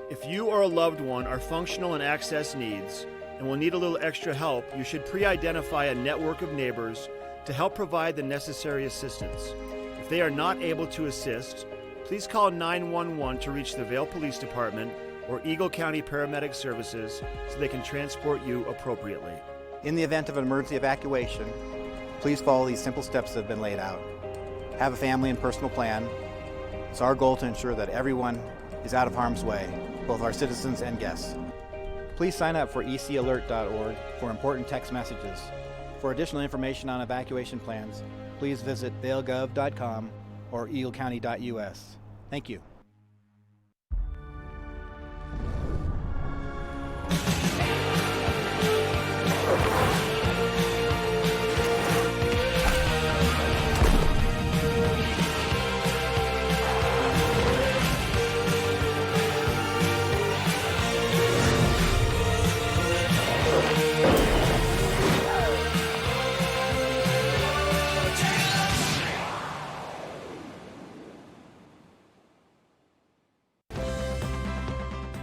If you or a loved one are functional and access needs and will need a little extra help, you should pre-identify a network of neighbors to help provide the necessary assistance. If they are not able to assist, please call 911 to reach the Vail Police Department or Eagle County Paramedic Services so they can transport you appropriately. In the event of an emergency evacuation, please follow these simple steps that have been laid out. Have a family and personal plan. It's our goal to ensure that everyone is out of harm's way, both our citizens and guests. Please sign up for ecalert.org for important text messages. For additional information on evacuation plans, please visit vailgov.com or eaglecounty.us. Thank you.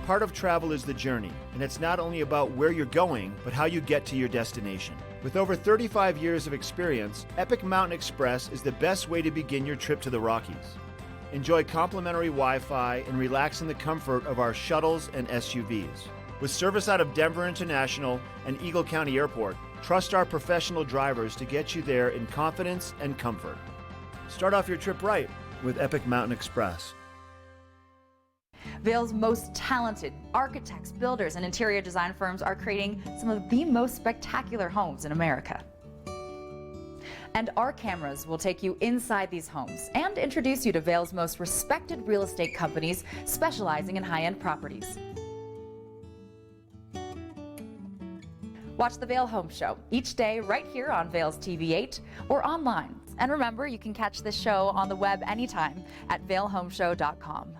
Part of travel is the journey, and it's not only about where you're going, but how you get to your destination. With over 35 years of experience, Epic Mountain Express is the best way to begin your trip to the Rockies. Enjoy complimentary Wi-Fi and relax in the comfort of our shuttles and SUVs. With service out of Denver International and Eagle County Airport, trust our professional drivers to get you there in confidence and comfort. Start off your trip right with Epic Mountain Express. Vail's most talented architects, builders, and interior design firms are creating some of the most spectacular homes in America. And our cameras will take you inside these homes and introduce you to Vail's most respected real estate companies specializing in high-end properties. Watch the Vail Home Show each day right here on Vail's TV8 or online. And remember, you can catch this show on the web anytime at vailhomeshow.com.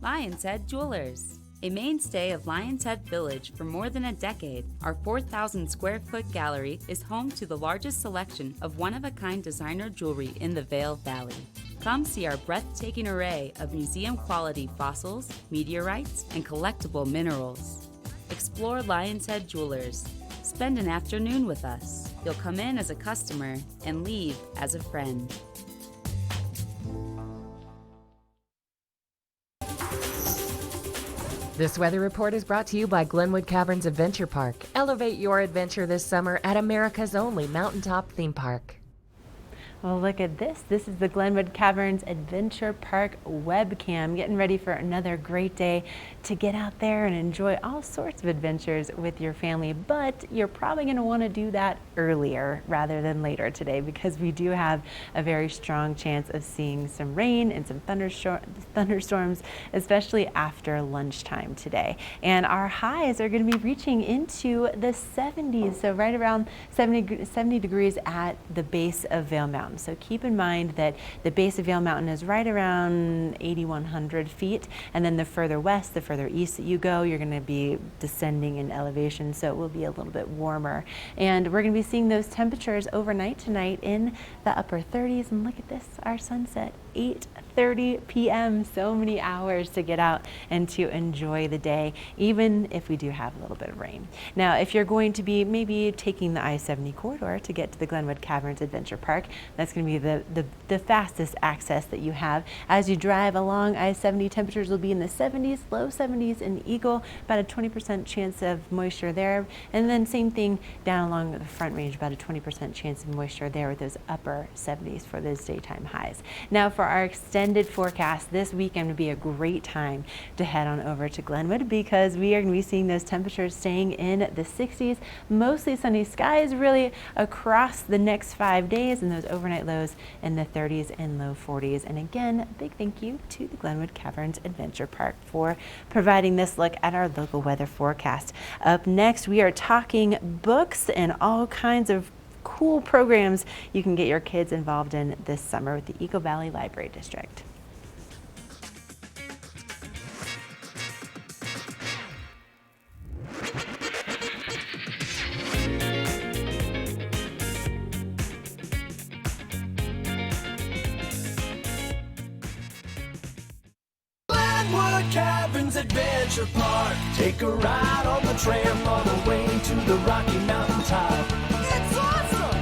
Lion's Head Jewelers. A mainstay of Lion's Head Village for more than a decade, our 4,000 square foot gallery is home to the largest selection of one-of-a-kind designer jewelry in the Vail Valley. Come see our breathtaking array of museum-quality fossils, meteorites, and collectible minerals. Explore Lion's Head Jewelers. Spend an afternoon with us. You'll come in as a customer and leave as a friend. This weather report is brought to you by Glenwood Caverns Adventure Park. Elevate your adventure this summer at America's only mountaintop theme park. Well, look at this. This is the Glenwood Caverns Adventure Park webcam. Getting ready for another great day to get out there and enjoy all sorts of adventures with your family. But you're probably going to want to do that earlier rather than later today, because we do have a very strong chance of seeing some rain and some thunderstorms, especially after lunchtime today. And our highs are going to be reaching into the 70s, so right around 70 degrees at the base of Vail Mountain. So keep in mind that the base of Vail Mountain is right around 8,100 feet, and then the further west, the further east that you go, you're going to be descending in elevation, so it will be a little bit warmer. And we're going to be seeing those temperatures overnight tonight in the upper 30s. And look at this, our sunset, 8:30. 6:30 p.m. So many hours to get out and to enjoy the day, even if we do have a little bit of rain. Now, if you're going to be maybe taking the I-70 corridor to get to the Glenwood Caverns Adventure Park, that's going to be the fastest access that you have. As you drive along I-70, temperatures will be in the 70s, low 70s in Eagle, about a 20% chance of moisture there. And then same thing down along the Front Range, about a 20% chance of moisture there with those upper 70s for those daytime highs. Now for our extended forecast, this weekend would be a great time to head on over to Glenwood because we are going to be seeing those temperatures staying in the 60s, mostly sunny skies really across the next 5 days, and those overnight lows in the 30s and low 40s. And again, a big thank you to the Glenwood Caverns Adventure Park for providing this look at our local weather forecast. Up next, we are talking books and all kinds of cool programs you can get your kids involved in this summer with the Eagle Valley Library District. Caverns Adventure Park. Take a ride on the tram all the way to the Rocky Mountain top. It's awesome!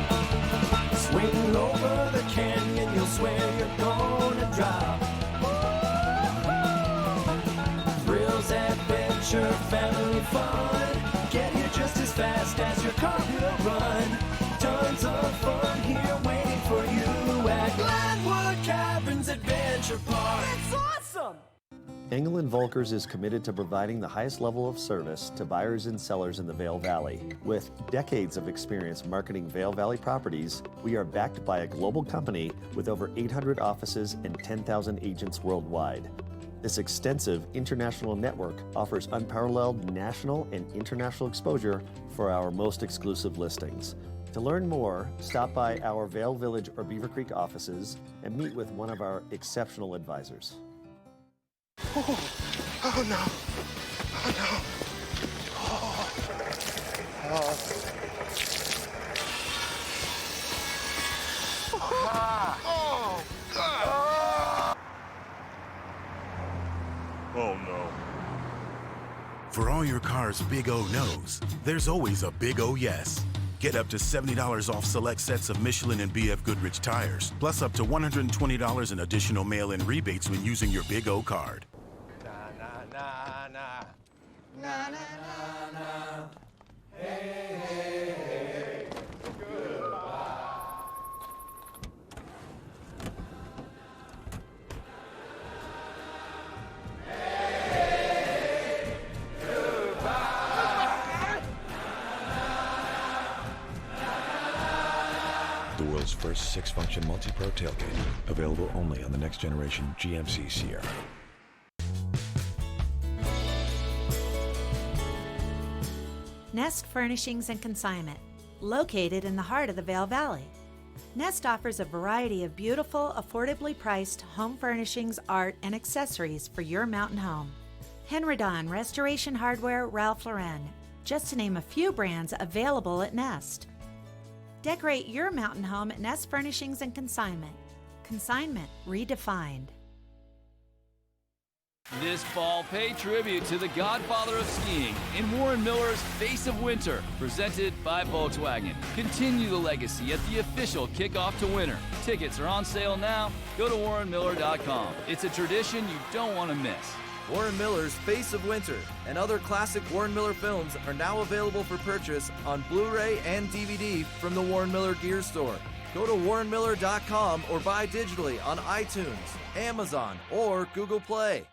Swing over the canyon, you'll swear you're gonna drop. Thrills, adventure, family fun. Get here just as fast as your car will run. Tons of fun here waiting for you at Glenwood Caverns Adventure Park. It's awesome! Engel & Volkers is committed to providing the highest level of service to buyers and sellers in the Vail Valley. With decades of experience marketing Vail Valley properties, we are backed by a global company with over 800 offices and 10,000 agents worldwide. This extensive international network offers unparalleled national and international exposure for our most exclusive listings. To learn more, stop by our Vail Village or Beaver Creek offices and meet with one of our exceptional advisors. Oh no. Oh no. Oh no. For all your car's big O no's, there's always a big O yes. Get up to $70 off select sets of Michelin and BF Goodrich tires, plus up to $120 in additional mail-in rebates when using your Big O card. Na na na na na na na. Hey hey hey. Goodbye. Hey, goodbye. The world's first 6-function multi-pro tailgate, available only on the next generation GMC Sierra. Nest Furnishings and Consignment, located in the heart of the Vail Valley. Nest offers a variety of beautiful, affordably priced home furnishings, art, and accessories for your mountain home. Henridan, Restoration Hardware, Ralph Lauren, just to name a few brands available at Nest. Decorate your mountain home at Nest Furnishings and Consignment. Consignment redefined. This fall, pay tribute to the godfather of skiing in Warren Miller's Face of Winter, presented by Volkswagen. Continue the legacy at the official kickoff to winter. Tickets are on sale now. Go to warrenmiller.com. It's a tradition you don't want to miss. Warren Miller's Face of Winter and other classic Warren Miller films are now available for purchase on Blu-ray and DVD from the Warren Miller Gear Store. Go to warrenmiller.com or buy digitally on iTunes, Amazon, or Google Play.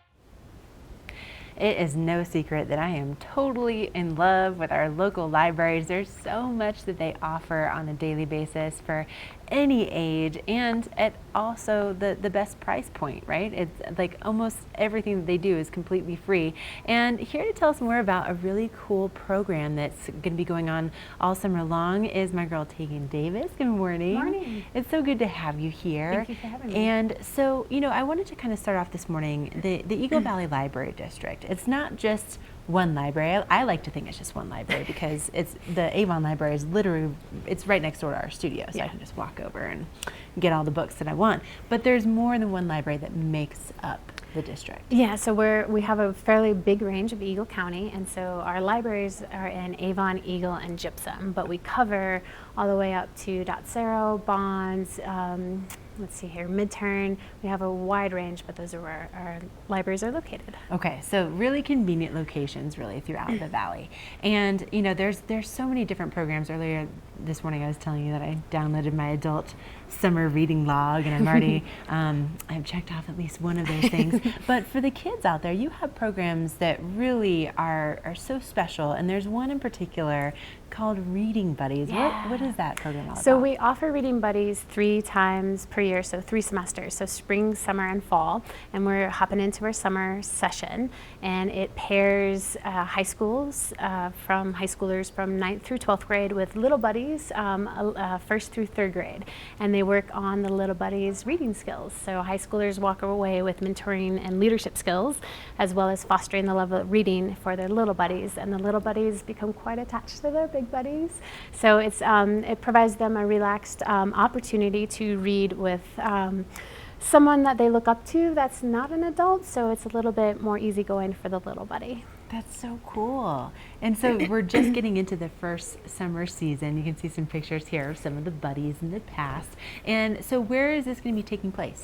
It is no secret that I am totally in love with our local libraries. There's so much that they offer on a daily basis for any age, and at also the best price point, right? It's like almost everything that they do is completely free. And here to tell us more about a really cool program that's going to be going on all summer long is my girl Tegan Davis. Good morning. Morning. It's so good to have you here. Thank you for having me. And so, you know, I wanted to kind of start off this morning, the Eagle Valley Library District. It's not just one library. I like to think it's just one library because it's the Avon Library is literally, it's right next door to our studio, so I can just walk over and get all the books that I want. But there's more than one library that makes up the district. Yeah, so we have a fairly big range of Eagle County, and so our libraries are in Avon, Eagle, and Gypsum, but we cover all the way up to Dotsero, Bonds, let's see here, Midturn. We have a wide range, but those are where our libraries are located. Okay, so really convenient locations really throughout the valley. And you know, there's so many different programs. Earlier this morning I was telling you that I downloaded my adult summer reading log, and I'm already, I've checked off at least one of those things. But for the kids out there, you have programs that really are so special, and there's one in particular called Reading Buddies. Yeah. What is that program all about? So we offer Reading Buddies 3 times per year, so 3 semesters, so spring, summer, and fall. And we're hopping into our summer session, and it pairs high schools from high schoolers from 9th through 12th grade with Little Buddies, 1st through 3rd grade. And they work on the Little Buddies reading skills. So high schoolers walk away with mentoring and leadership skills, as well as fostering the love of reading for their Little Buddies. And the Little Buddies become quite attached to their big buddies. So it's it provides them a relaxed opportunity to read with someone that they look up to that's not an adult, so it's a little bit more easygoing for the little buddy. That's so cool. And so we're just getting into the first summer season. You can see some pictures here of some of the buddies in the past. And so where is this going to be taking place?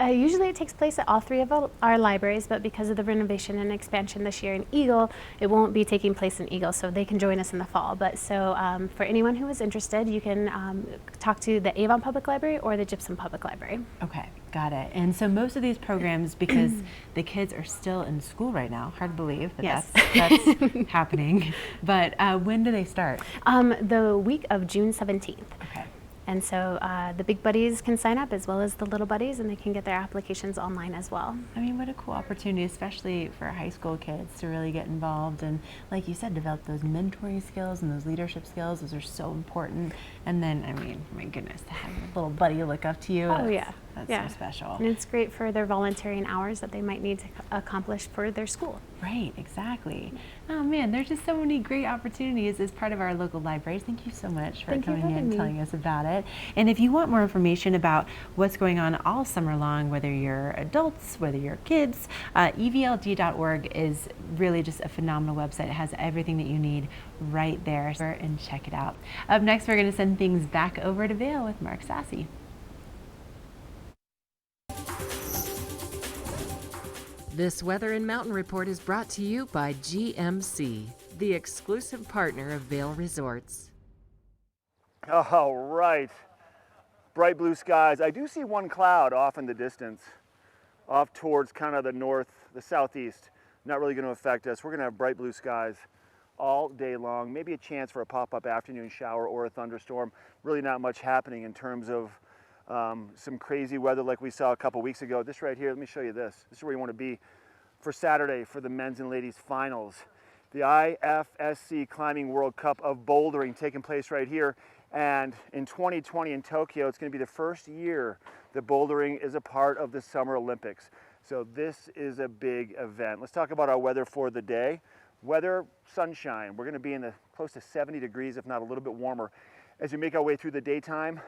Usually it takes place at all 3 of our libraries, but because of the renovation and expansion this year in Eagle, it won't be taking place in Eagle, so they can join us in the fall. But so for anyone who is interested, you can talk to the Avon Public Library or the Gypsum Public Library. Okay, got it. And so most of these programs, because the kids are still in school right now, hard to believe that Yes. that's happening, but when do they start? The week of June 17th. Okay. And so the big buddies can sign up as well as the little buddies, and they can get their applications online as well. I mean, what a cool opportunity, especially for high school kids to really get involved and, like you said, develop those mentoring skills and those leadership skills. Those are so important. And then, I mean, my goodness, to have a little buddy look up to you. Oh, yeah. That's so special. And it's great for their volunteering hours that they might need to accomplish for their school. Right, exactly. Oh man, there's just so many great opportunities as part of our local libraries. Thank you so much for coming in and telling us about it. And if you want more information about what's going on all summer long, whether you're adults, whether you're kids, evlg.org is really just a phenomenal website. It has everything that you need right there, and check it out. Up next, we're going to send things back over to Vail with Mark Sassy. This Weather and Mountain Report is brought to you by GMC, the exclusive partner of Vail Resorts. All right, bright blue skies. I do see one cloud off in the distance, off towards kind of the north, the southeast. Not really going to affect us. We're going to have bright blue skies all day long. Maybe a chance for a pop-up afternoon shower or a thunderstorm. Really not much happening in terms of some crazy weather like we saw a couple weeks ago. This right here, let me show you this. This is where you want to be for Saturday for the men's and ladies finals. The IFSC Climbing World Cup of Bouldering taking place right here. And in 2020 in Tokyo, it's going to be the first year that bouldering is a part of the Summer Olympics. So this is a big event. Let's talk about our weather for the day. Weather, sunshine. We're going to be in the close to 70 degrees, if not a little bit warmer. As we make our way through the daytime,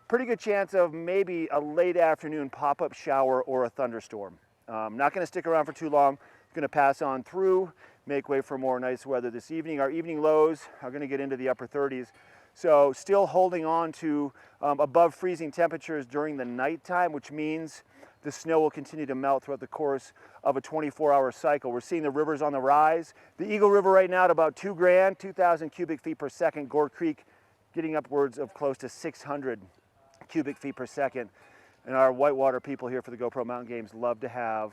pretty good chance of maybe a late afternoon pop-up shower or a thunderstorm. Not going to stick around for too long. Going to pass on through, make way for more nice weather this evening. Our evening lows are going to get into the upper 30s. So still holding on to above freezing temperatures during the nighttime, which means the snow will continue to melt throughout the course of a 24-hour cycle. We're seeing the rivers on the rise. The Eagle River right now at about 2,000 cubic feet per second. Gore Creek getting upwards of close to 600 cubic feet per second. And our whitewater people here for the GoPro Mountain Games love to have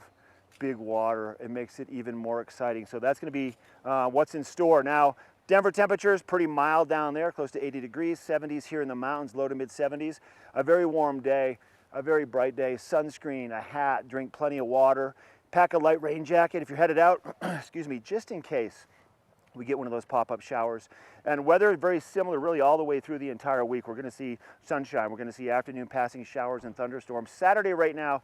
big water. It makes it even more exciting. So that's going to be what's in store. Now, Denver temperatures pretty mild down there, close to 80 degrees, 70s here in the mountains, low to mid 70s. A very warm day, a very bright day. Sunscreen, a hat, drink plenty of water, pack a light rain jacket if you're headed out, excuse me, just in case we get one of those pop-up showers. And weather very similar really all the way through the entire week. We're going to see sunshine. We're going to see afternoon passing showers and thunderstorms. Saturday right now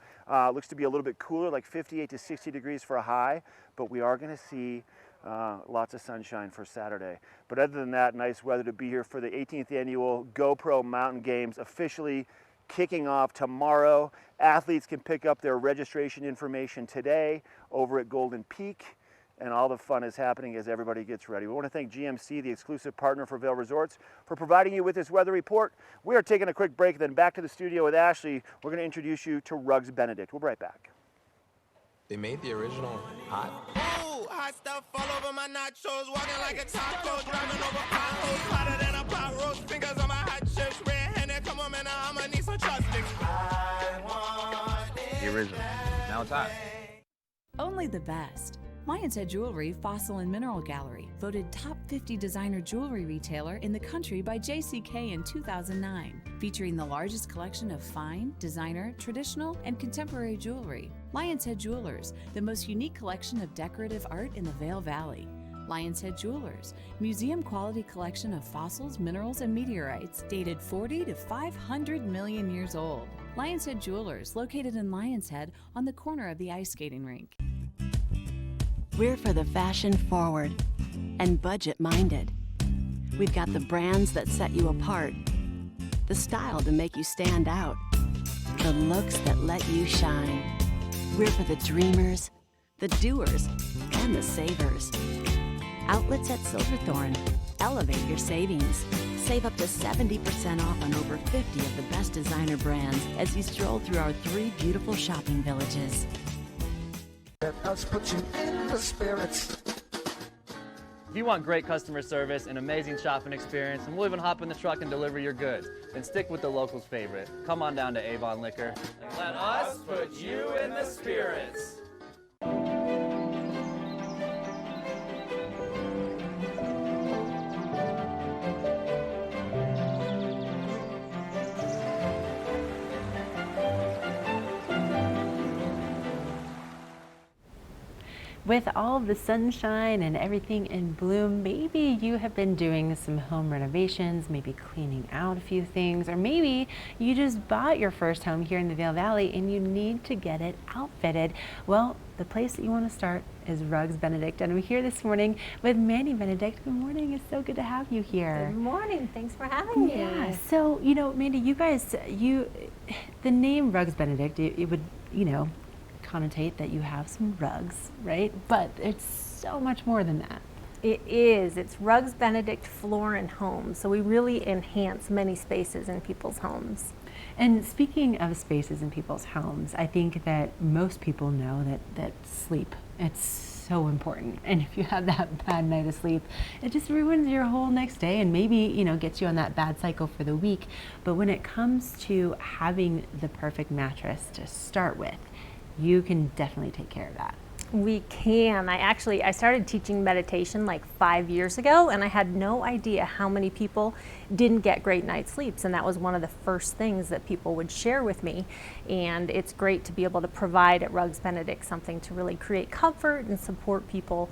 looks to be a little bit cooler, like 58 to 60 degrees for a high, but we are going to see lots of sunshine for Saturday. But other than that, nice weather to be here for the 18th annual GoPro Mountain Games, officially kicking off tomorrow. Athletes can pick up their registration information today over at Golden Peak, and all the fun is happening as everybody gets ready. We want to thank GMC, the exclusive partner for Vail Resorts, for providing you with this weather report. We are taking a quick break, then back to the studio with Ashley. We're going to introduce you to Rugs Benedict. We'll be right back. They made the original hot. Ooh, hot stuff all over my nachos, walking like a taco, driving over potholes, hotter than a pot roast, fingers on my hot chips, red-handed, come on man, I'ma need some chopsticks. I want it. The original. Now it's hot. Only the best. Lion's Head Jewelry Fossil and Mineral Gallery, voted top 50 designer jewelry retailer in the country by JCK in 2009, featuring the largest collection of fine, designer, traditional, and contemporary jewelry. Lion's Head Jewelers, the most unique collection of decorative art in the Vail Valley. Lion's Head Jewelers, museum quality collection of fossils, minerals, and meteorites dated 40 to 500 million years old. Lion's Head Jewelers, located in Lion's Head on the corner of the ice skating rink. We're for the fashion forward and budget minded. We've got the brands that set you apart, the style to make you stand out, the looks that let you shine. We're for the dreamers, the doers, and the savers. Outlets at Silverthorne. Elevate your savings. Save up to 70% off on over 50 of the best designer brands as you stroll through our 3 beautiful shopping villages. Let us put you in the spirits. If you want great customer service and amazing shopping experience, and we'll even hop in the truck and deliver your goods, then stick with the locals' favorite. Come on down to Avon Liquor. Let us put you in the spirits. With all the sunshine and everything in bloom, maybe you have been doing some home renovations, maybe cleaning out a few things, or maybe you just bought your first home here in the Vail Valley and you need to get it outfitted. Well, the place that you want to start is Rugs Benedict, and I'm here this morning with Mandy Benedict. Good morning, it's so good to have you here. Good morning, thanks for having me. Yeah, so, you know, Mandy, you guys, the name Rugs Benedict, it would, you know, connotate that you have some rugs, right? But it's so much more than that. It is. It's Rugs Benedict Floor and Home. So we really enhance many spaces in people's homes. And speaking of spaces in people's homes, I think that most people know that sleep, it's so important. And if you have that bad night of sleep, it just ruins your whole next day and maybe, you know, gets you on that bad cycle for the week. But when it comes to having the perfect mattress to start with, you can definitely take care of that. We can. I started teaching meditation like 5 years ago, and I had no idea how many people didn't get great night's sleeps, and that was one of the first things that people would share with me. And it's great to be able to provide at Rugs Benedict something to really create comfort and support people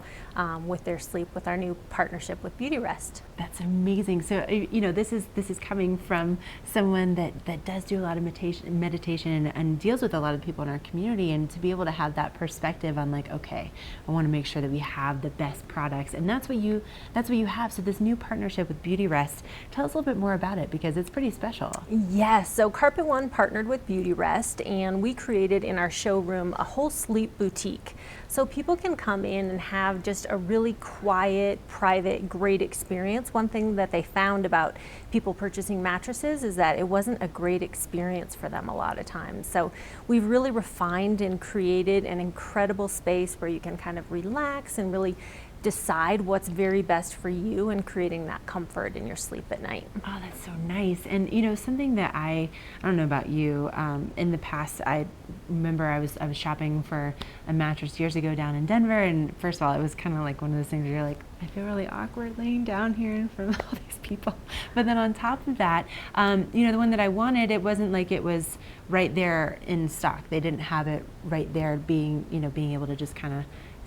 with their sleep with our new partnership with Beauty Rest. That's amazing. So, you know, this is coming from someone that does do a lot of meditation and deals with a lot of people in our community, and to be able to have that perspective on like, okay, I want to make sure that we have the best products, and that's what you have. So this new partnership with Beauty Rest, tell us a little bit more about it because it's pretty special. Yes, so Carpet One partnered with Beauty Rest, and we created in our showroom a whole sleep boutique. So people can come in and have just a really quiet, private, great experience. One thing that they found about people purchasing mattresses is that it wasn't a great experience for them a lot of times. So we've really refined and created an incredible space where you can kind of relax and really decide what's very best for you and creating that comfort in your sleep at night. Oh, that's so nice. And you know, something that I don't know about you, in the past, I remember I was shopping for a mattress years ago down in Denver, and first of all, it was kind of like one of those things where you're like, I feel really awkward laying down here in front of all these people. But then on top of that, you know, the one that I wanted, it wasn't like it was right there in stock. They didn't have it right there being able to just kind of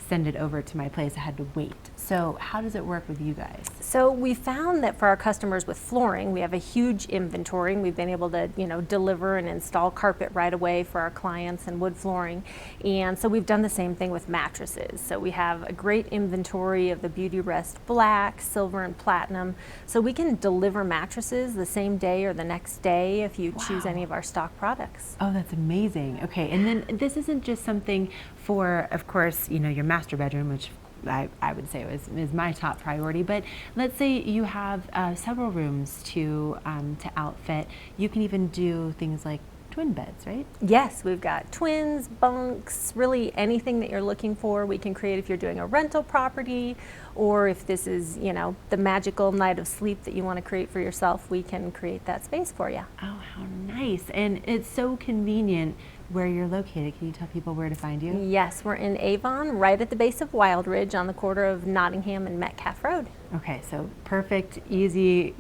send it over to my place, I had to wait. So how does it work with you guys? So we found that for our customers with flooring, we have a huge inventory. We've been able to, deliver and install carpet right away for our clients and wood flooring. And so we've done the same thing with mattresses. So we have a great inventory of the Beauty Rest Black, Silver, and Platinum. So we can deliver mattresses the same day or the next day if you choose any of our stock products. Oh, that's amazing. Okay, and then this isn't just something for, of course, your master bedroom, which I would say is my top priority. But let's say you have several rooms to outfit. You can even do things like twin beds, right? Yes, we've got twins, bunks, really anything that you're looking for we can create if you're doing a rental property, or if this is, the magical night of sleep that you want to create for yourself, we can create that space for you. Oh, how nice. And it's so convenient where you're located. Can you tell people where to find you? Yes, we're in Avon, right at the base of Wild Ridge on the corner of Nottingham and Metcalf Road. Okay, so perfect, easy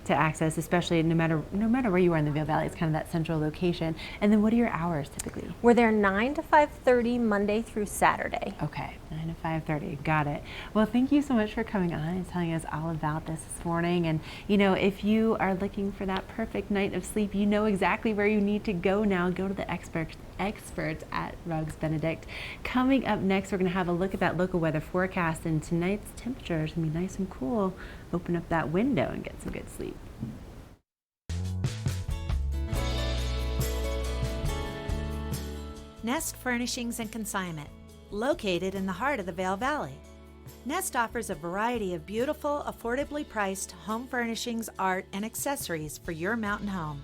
to access, especially no matter where you are in the Vail Valley. It's kind of that central location. And then what are your hours typically? We're there 9 to 5:30 Monday through Saturday. Okay, 9 to 5:30, got it. Well, thank you so much for coming on and telling us all about this morning. And if you are looking for that perfect night of sleep, you know exactly where you need to go now. Go to the experts at Rugs Benedict. Coming up next, we're going to have a look at that local weather forecast, and tonight's temperature is going to be nice and cool. Open up that window and get some good sleep. Nest Furnishings and Consignment, located in the heart of the Vail Valley. Nest offers a variety of beautiful, affordably priced home furnishings, art, and accessories for your mountain home.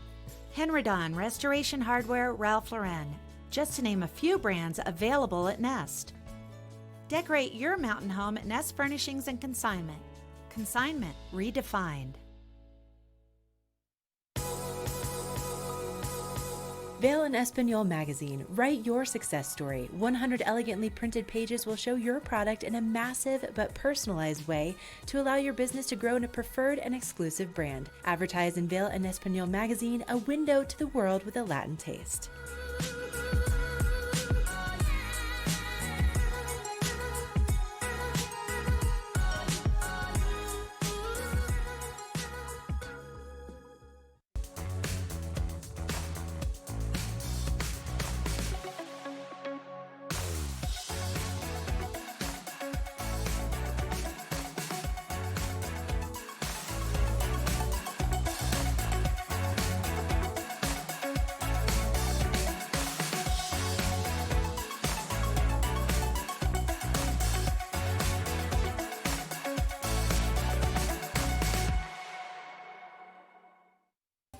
Henredon, Restoration Hardware, Ralph Lauren, just to name a few brands available at Nest. Decorate your mountain home at Nest Furnishings and Consignment. Consignment redefined. Vail and Espanol magazine. Write your success story. 100 elegantly printed pages will show your product in a massive but personalized way to allow your business to grow in a preferred and exclusive brand. Advertise in Vail and Espanol magazine, a window to the world with a Latin taste.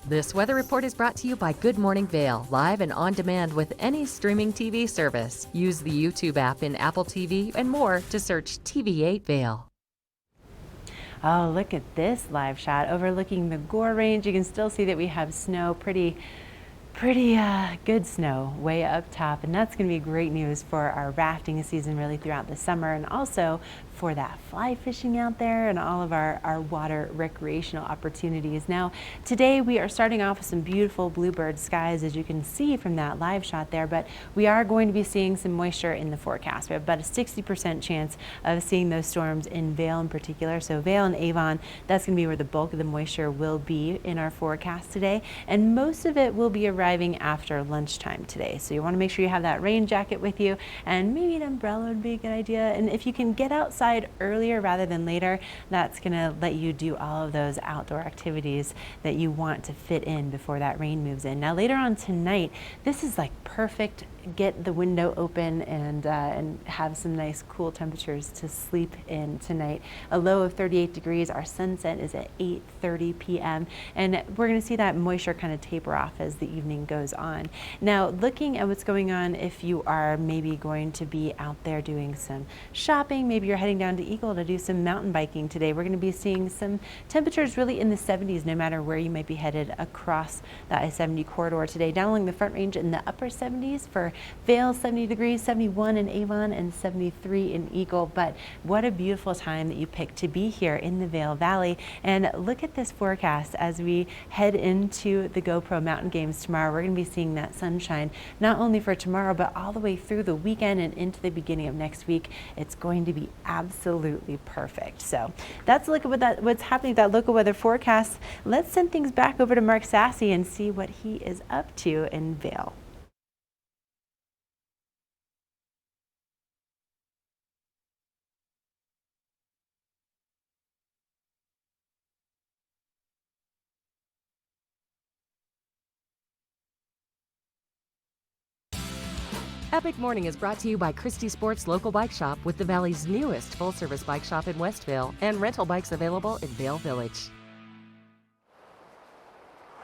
This weather report is brought to you by Good Morning Vail, live and on demand with any streaming TV service. Use the YouTube app in Apple TV and more to search TV8 Vail. Oh, look at this live shot overlooking the Gore Range. You can still see that we have snow, pretty good snow way up top, and that's going to be great news for our rafting season really throughout the summer, and also for that fly fishing out there and all of our water recreational opportunities. Now, today we are starting off with some beautiful bluebird skies, as you can see from that live shot there, but we are going to be seeing some moisture in the forecast. We have about a 60% chance of seeing those storms in Vail in particular. So Vail and Avon, that's going to be where the bulk of the moisture will be in our forecast today, and most of it will be arriving after lunchtime today. So you want to make sure you have that rain jacket with you, and maybe an umbrella would be a good idea. And if you can get outside earlier rather than later, that's going to let you do all of those outdoor activities that you want to fit in before that rain moves in. Now later on tonight, this is like perfect. Get the window open and have some nice cool temperatures to sleep in tonight. A low of 38 degrees. Our sunset is at 8:30 p.m. and we're going to see that moisture kind of taper off as the evening goes on. Now, looking at what's going on, if you are maybe going to be out there doing some shopping, maybe you're heading heading down to Eagle to do some mountain biking today. We're going to be seeing some temperatures really in the 70s no matter where you might be headed across the I-70 corridor today. Down along the Front Range in the upper 70s for Vail, 70 degrees, 71 in Avon, and 73 in Eagle. But what a beautiful time that you picked to be here in the Vail Valley. And look at this forecast as we head into the GoPro Mountain Games tomorrow. We're going to be seeing that sunshine not only for tomorrow, but all the way through the weekend and into the beginning of next week. It's going to be absolutely perfect. So that's a look at what's happening with that local weather forecast. Let's send things back over to Mark Sassy and see what he is up to in Vail. Epic Morning is brought to you by Christie Sports Local Bike Shop with the Valley's newest full-service bike shop in Westville and rental bikes available in Vail Village.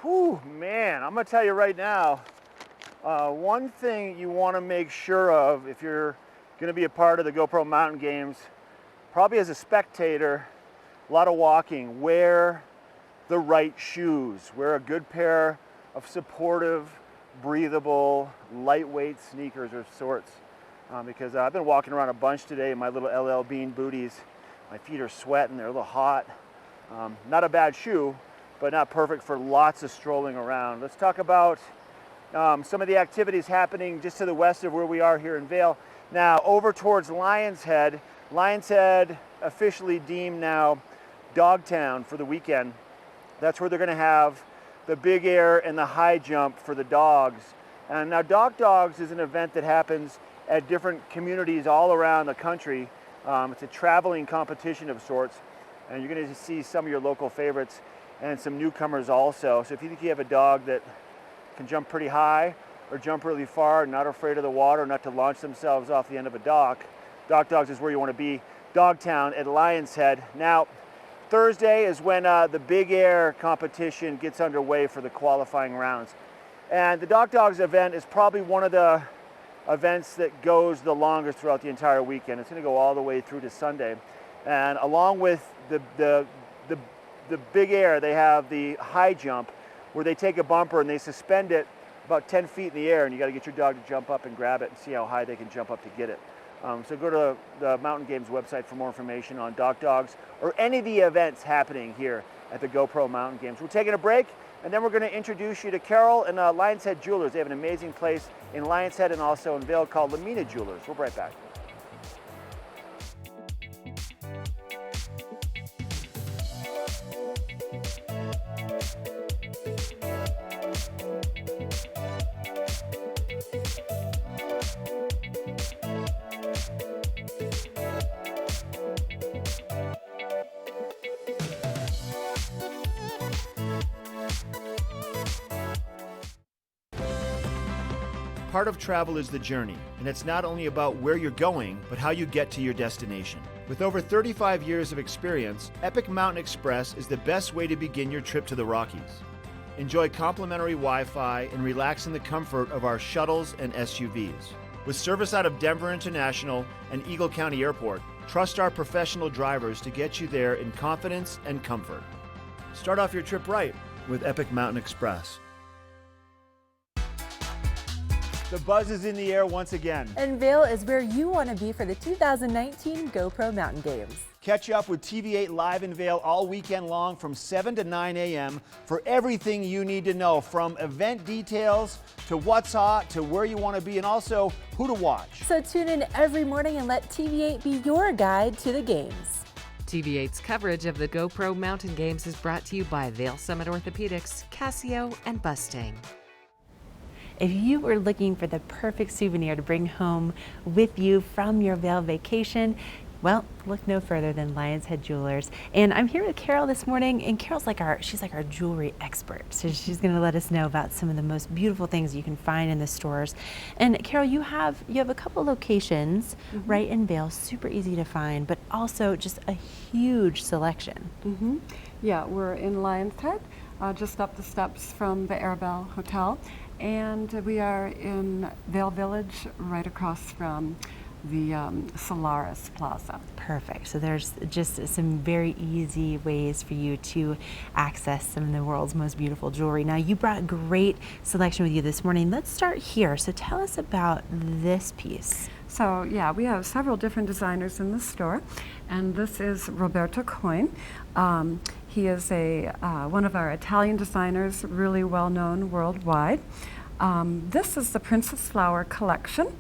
Whew, man, I'm gonna tell you right now, one thing you wanna make sure of if you're gonna be a part of the GoPro Mountain Games, probably as a spectator, a lot of walking, wear the right shoes. Wear a good pair of supportive, breathable, lightweight sneakers of sorts, because I've been walking around a bunch today in my little LL Bean booties. My feet are sweating, they're a little hot. Not a bad shoe, but not perfect for lots of strolling around. Let's talk about some of the activities happening just to the west of where we are here in Vail. Now over towards Lions Head. Lions Head officially deemed now Dogtown for the weekend. That's where they're going to have the big air and the high jump for the dogs. And now Dog Dogs is an event that happens at different communities all around the country. It's a traveling competition of sorts, and you're going to see some of your local favorites and some newcomers also. So if you think you have a dog that can jump pretty high or jump really far, not afraid of the water, not to launch themselves off the end of a dock, Dog Dogs is where you want to be. Dogtown at Lions Head. Now, Thursday is when the big air competition gets underway for the qualifying rounds. And the Dog Dogs event is probably one of the events that goes the longest throughout the entire weekend. It's going to go all the way through to Sunday. And along with the big air, they have the high jump where they take a bumper and they suspend it about 10 feet in the air, and you got to get your dog to jump up and grab it and see how high they can jump up to get it. So go to the Mountain Games website for more information on Dog Dogs or any of the events happening here at the GoPro Mountain Games. We're taking a break, and then we're going to introduce you to Carol and Lions Head Jewelers. They have an amazing place in Lions Head and also in Vail called Lamina Jewelers. We'll be right back. Part of travel is the journey, and it's not only about where you're going, but how you get to your destination. With over 35 years of experience, Epic Mountain Express is the best way to begin your trip to the Rockies. Enjoy complimentary Wi-Fi and relax in the comfort of our shuttles and SUVs. With service out of Denver International and Eagle County Airport, trust our professional drivers to get you there in confidence and comfort. Start off your trip right with Epic Mountain Express. The buzz is in the air once again. And Vail is where you want to be for the 2019 GoPro Mountain Games. Catch up with TV8 Live in Vail all weekend long from 7 to 9 a.m. for everything you need to know, from event details to what's hot to where you want to be and also who to watch. So tune in every morning and let TV8 be your guide to the games. TV8's coverage of the GoPro Mountain Games is brought to you by Vail Summit Orthopedics, Casio, and Bustang. If you were looking for the perfect souvenir to bring home with you from your Vail vacation, well, look no further than Lions Head Jewelers. And I'm here with Carol this morning, and Carol's she's like our jewelry expert. So she's going to let us know about some of the most beautiful things you can find in the stores. And Carol, you have a couple locations right in Vail, super easy to find, but also just a huge selection. Yeah, we're in Lions Head, just up the steps from the Arabelle Hotel. And we are in Vail Village, right across from the Solaris Plaza. Perfect. So there's just some very easy ways for you to access some of the world's most beautiful jewelry. Now, you brought a great selection with you this morning. Let's start here. So tell us about this piece. So yeah, we have several different designers in the store, and this is Roberto Coin. He is one of our Italian designers, really well known worldwide. This is the Princess Flower collection,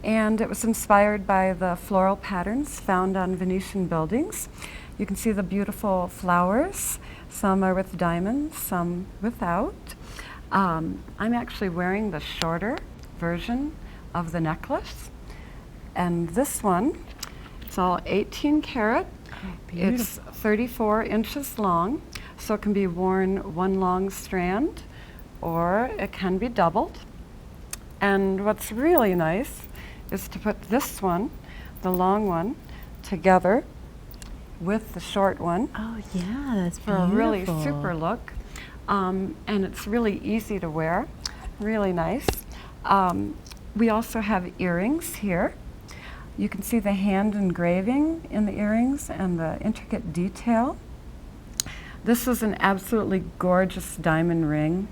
and it was inspired by the floral patterns found on Venetian buildings. You can see the beautiful flowers. Some are with diamonds, some without. I'm actually wearing the shorter version of the necklace. And this one, it's all 18 karat. It's 34 inches long, so it can be worn one long strand, or it can be doubled. And what's really nice is to put this one, the long one, together with the short one. Oh yeah, that's for a really super look. And it's really easy to wear, really nice. We also have earrings here. You can see the hand engraving in the earrings and the intricate detail. This is an absolutely gorgeous diamond ring,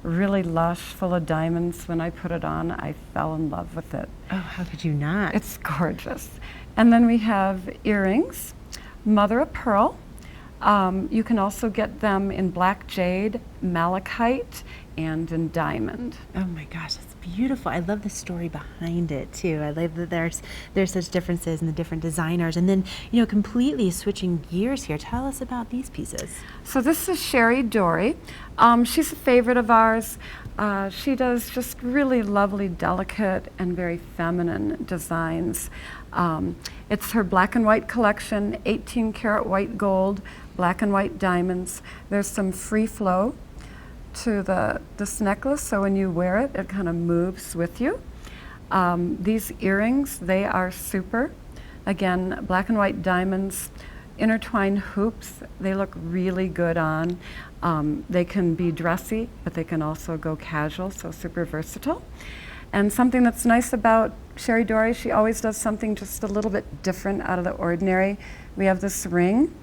really lush, full of diamonds. When I put it on, I fell in love with it. Oh, how could you not? It's gorgeous. And then we have earrings, mother of pearl. You can also get them in black jade, malachite, and in diamond. Oh my gosh, that's beautiful. I love the story behind it too. I love that there's such differences in the different designers. And then, you know, completely switching gears here, tell us about these pieces. So this is Sherry Dory. She's a favorite of ours. She does just really lovely, delicate, and very feminine designs. It's her black and white collection, 18 karat white gold, black and white diamonds. There's some free flow to this necklace, so when you wear it, it kind of moves with you. These earrings, they are super. Again, black and white diamonds, intertwined hoops. They look really good on. They can be dressy, but they can also go casual, so super versatile. And something that's nice about Sherry Dory, she always does something just a little bit different out of the ordinary. We have this ring.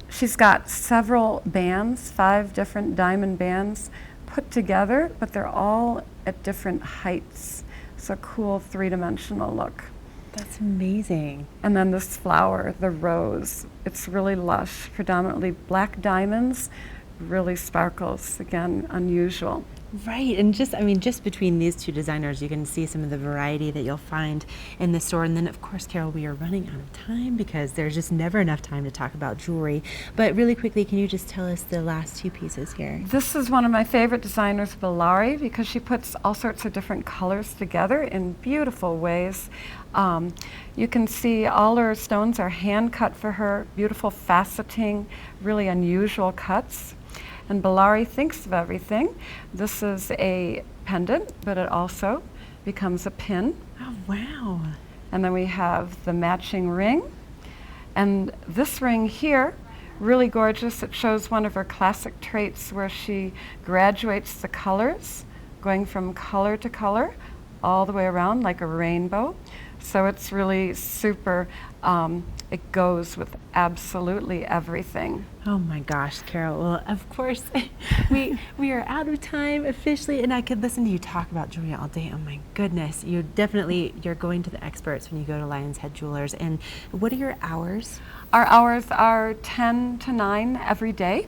She's got several bands, 5 different diamond bands put together, but they're all at different heights. It's a cool 3-dimensional look. That's amazing. And then this flower, the rose, it's really lush, predominantly black diamonds, really sparkles, again, unusual. Right, and just between these two designers, you can see some of the variety that you'll find in the store. And then, of course, Carol, we are running out of time because there's just never enough time to talk about jewelry. But really quickly, can you just tell us the last 2 pieces here? This is one of my favorite designers, Valari, because she puts all sorts of different colors together in beautiful ways. You can see all her stones are hand cut for her, beautiful faceting, really unusual cuts. And Valari thinks of everything. This is a pendant, but it also becomes a pin. Oh, wow. And then we have the matching ring. And this ring here, really gorgeous. It shows one of her classic traits where she graduates the colors, going from color to color, all the way around like a rainbow. So it's really super. It goes with absolutely everything. Oh my gosh, Carol. Well, of course, we are out of time officially, and I could listen to you talk about jewelry all day. Oh my goodness. You're going to the experts when you go to Lion's Head Jewelers. And what are your hours? Our hours are 10 to 9 every day.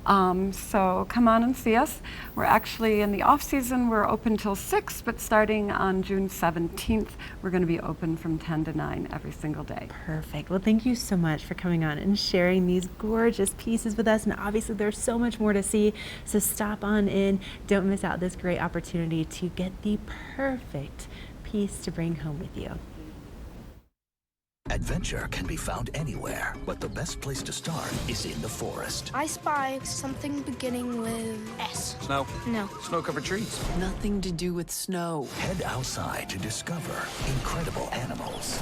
So come on and see us. We're actually in the off season, we're open till 6, but starting on June 17th, we're going to be open from 10 to 9 every single day. Perfect. Well, thank you so much for coming on and sharing these gorgeous pieces with us. And obviously there's so much more to see, so stop on in. Don't miss out this great opportunity to get the perfect piece to bring home with you. Adventure can be found anywhere, but the best place to start is in the forest. I spy something beginning with S. Snow? No. Snow-covered trees. Nothing to do with snow. Head outside to discover incredible animals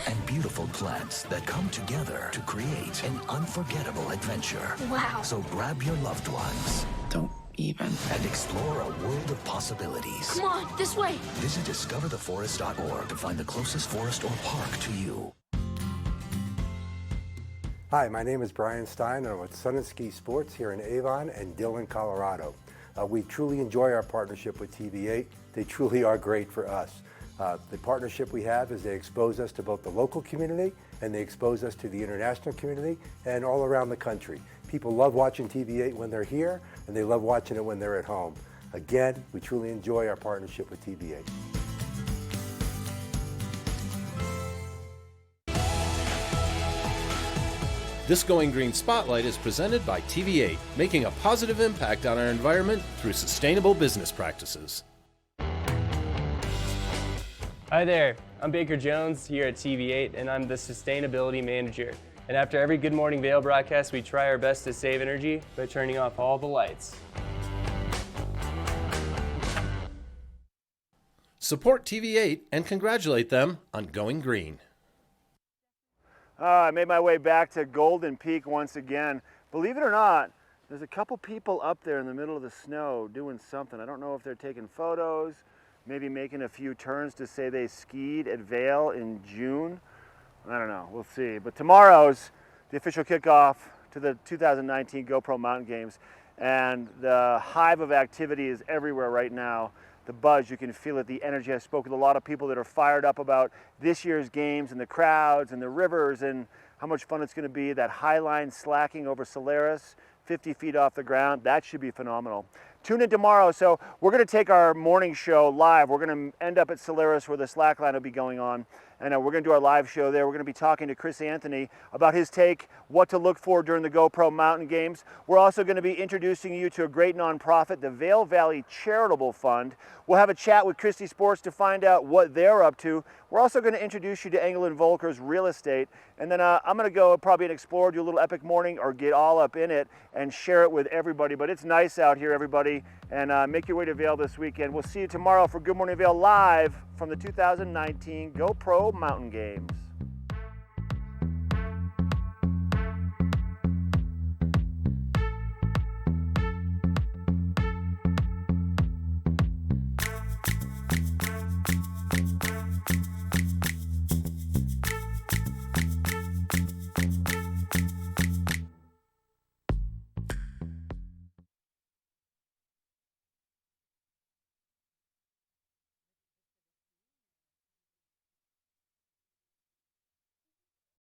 and beautiful plants that come together to create an unforgettable adventure. Wow. So grab your loved ones. Don't even, and explore a world of possibilities. Come on, this way. Visit discovertheforest.org to find the closest forest or park to you. Hi, my name is Brian Stein, and I'm with Sun and Ski Sports here in Avon and Dillon, Colorado. We truly enjoy our partnership with TV8. They truly are great for us. The partnership we have is they expose us to both the local community and they expose us to the international community and all around the country. People love watching TV8 when they're here, and they love watching it when they're at home. Again, we truly enjoy our partnership with TV8. This Going Green Spotlight is presented by TV8, making a positive impact on our environment through sustainable business practices. Hi there, I'm Baker Jones here at TV8, and I'm the Sustainability Manager. And after every Good Morning Vail broadcast, we try our best to save energy by turning off all the lights. Support TV8 and congratulate them on going green. I made my way back to Golden Peak once again. Believe it or not, there's a couple people up there in the middle of the snow doing something. I don't know if they're taking photos, maybe making a few turns to say they skied at Vail in June. I don't know, we'll see. But tomorrow's the official kickoff to the 2019 GoPro Mountain Games, and the hive of activity is everywhere right now. The buzz, you can feel it, the energy. I spoke with a lot of people that are fired up about this year's games and the crowds and the rivers and how much fun it's going to be. That high line slacking over Solaris, 50 feet off the ground, that should be phenomenal. Tune in tomorrow. So we're going to take our morning show live. We're going to end up at Solaris where the slack line will be going on. And we're going to do our live show there. We're going to be talking to Chris Anthony about his take, what to look for during the GoPro Mountain Games. We're also going to be introducing you to a great nonprofit, the Vail Valley Charitable Fund. We'll have a chat with Christie Sports to find out what they're up to. We're also going to introduce you to Engel & Volker's real estate. And then I'm going to go probably and explore, do a little epic morning or get all up in it and share it with everybody. But it's nice out here, everybody. And make your way to Vail this weekend. We'll see you tomorrow for Good Morning Vail live from the 2019 GoPro Mountain Games.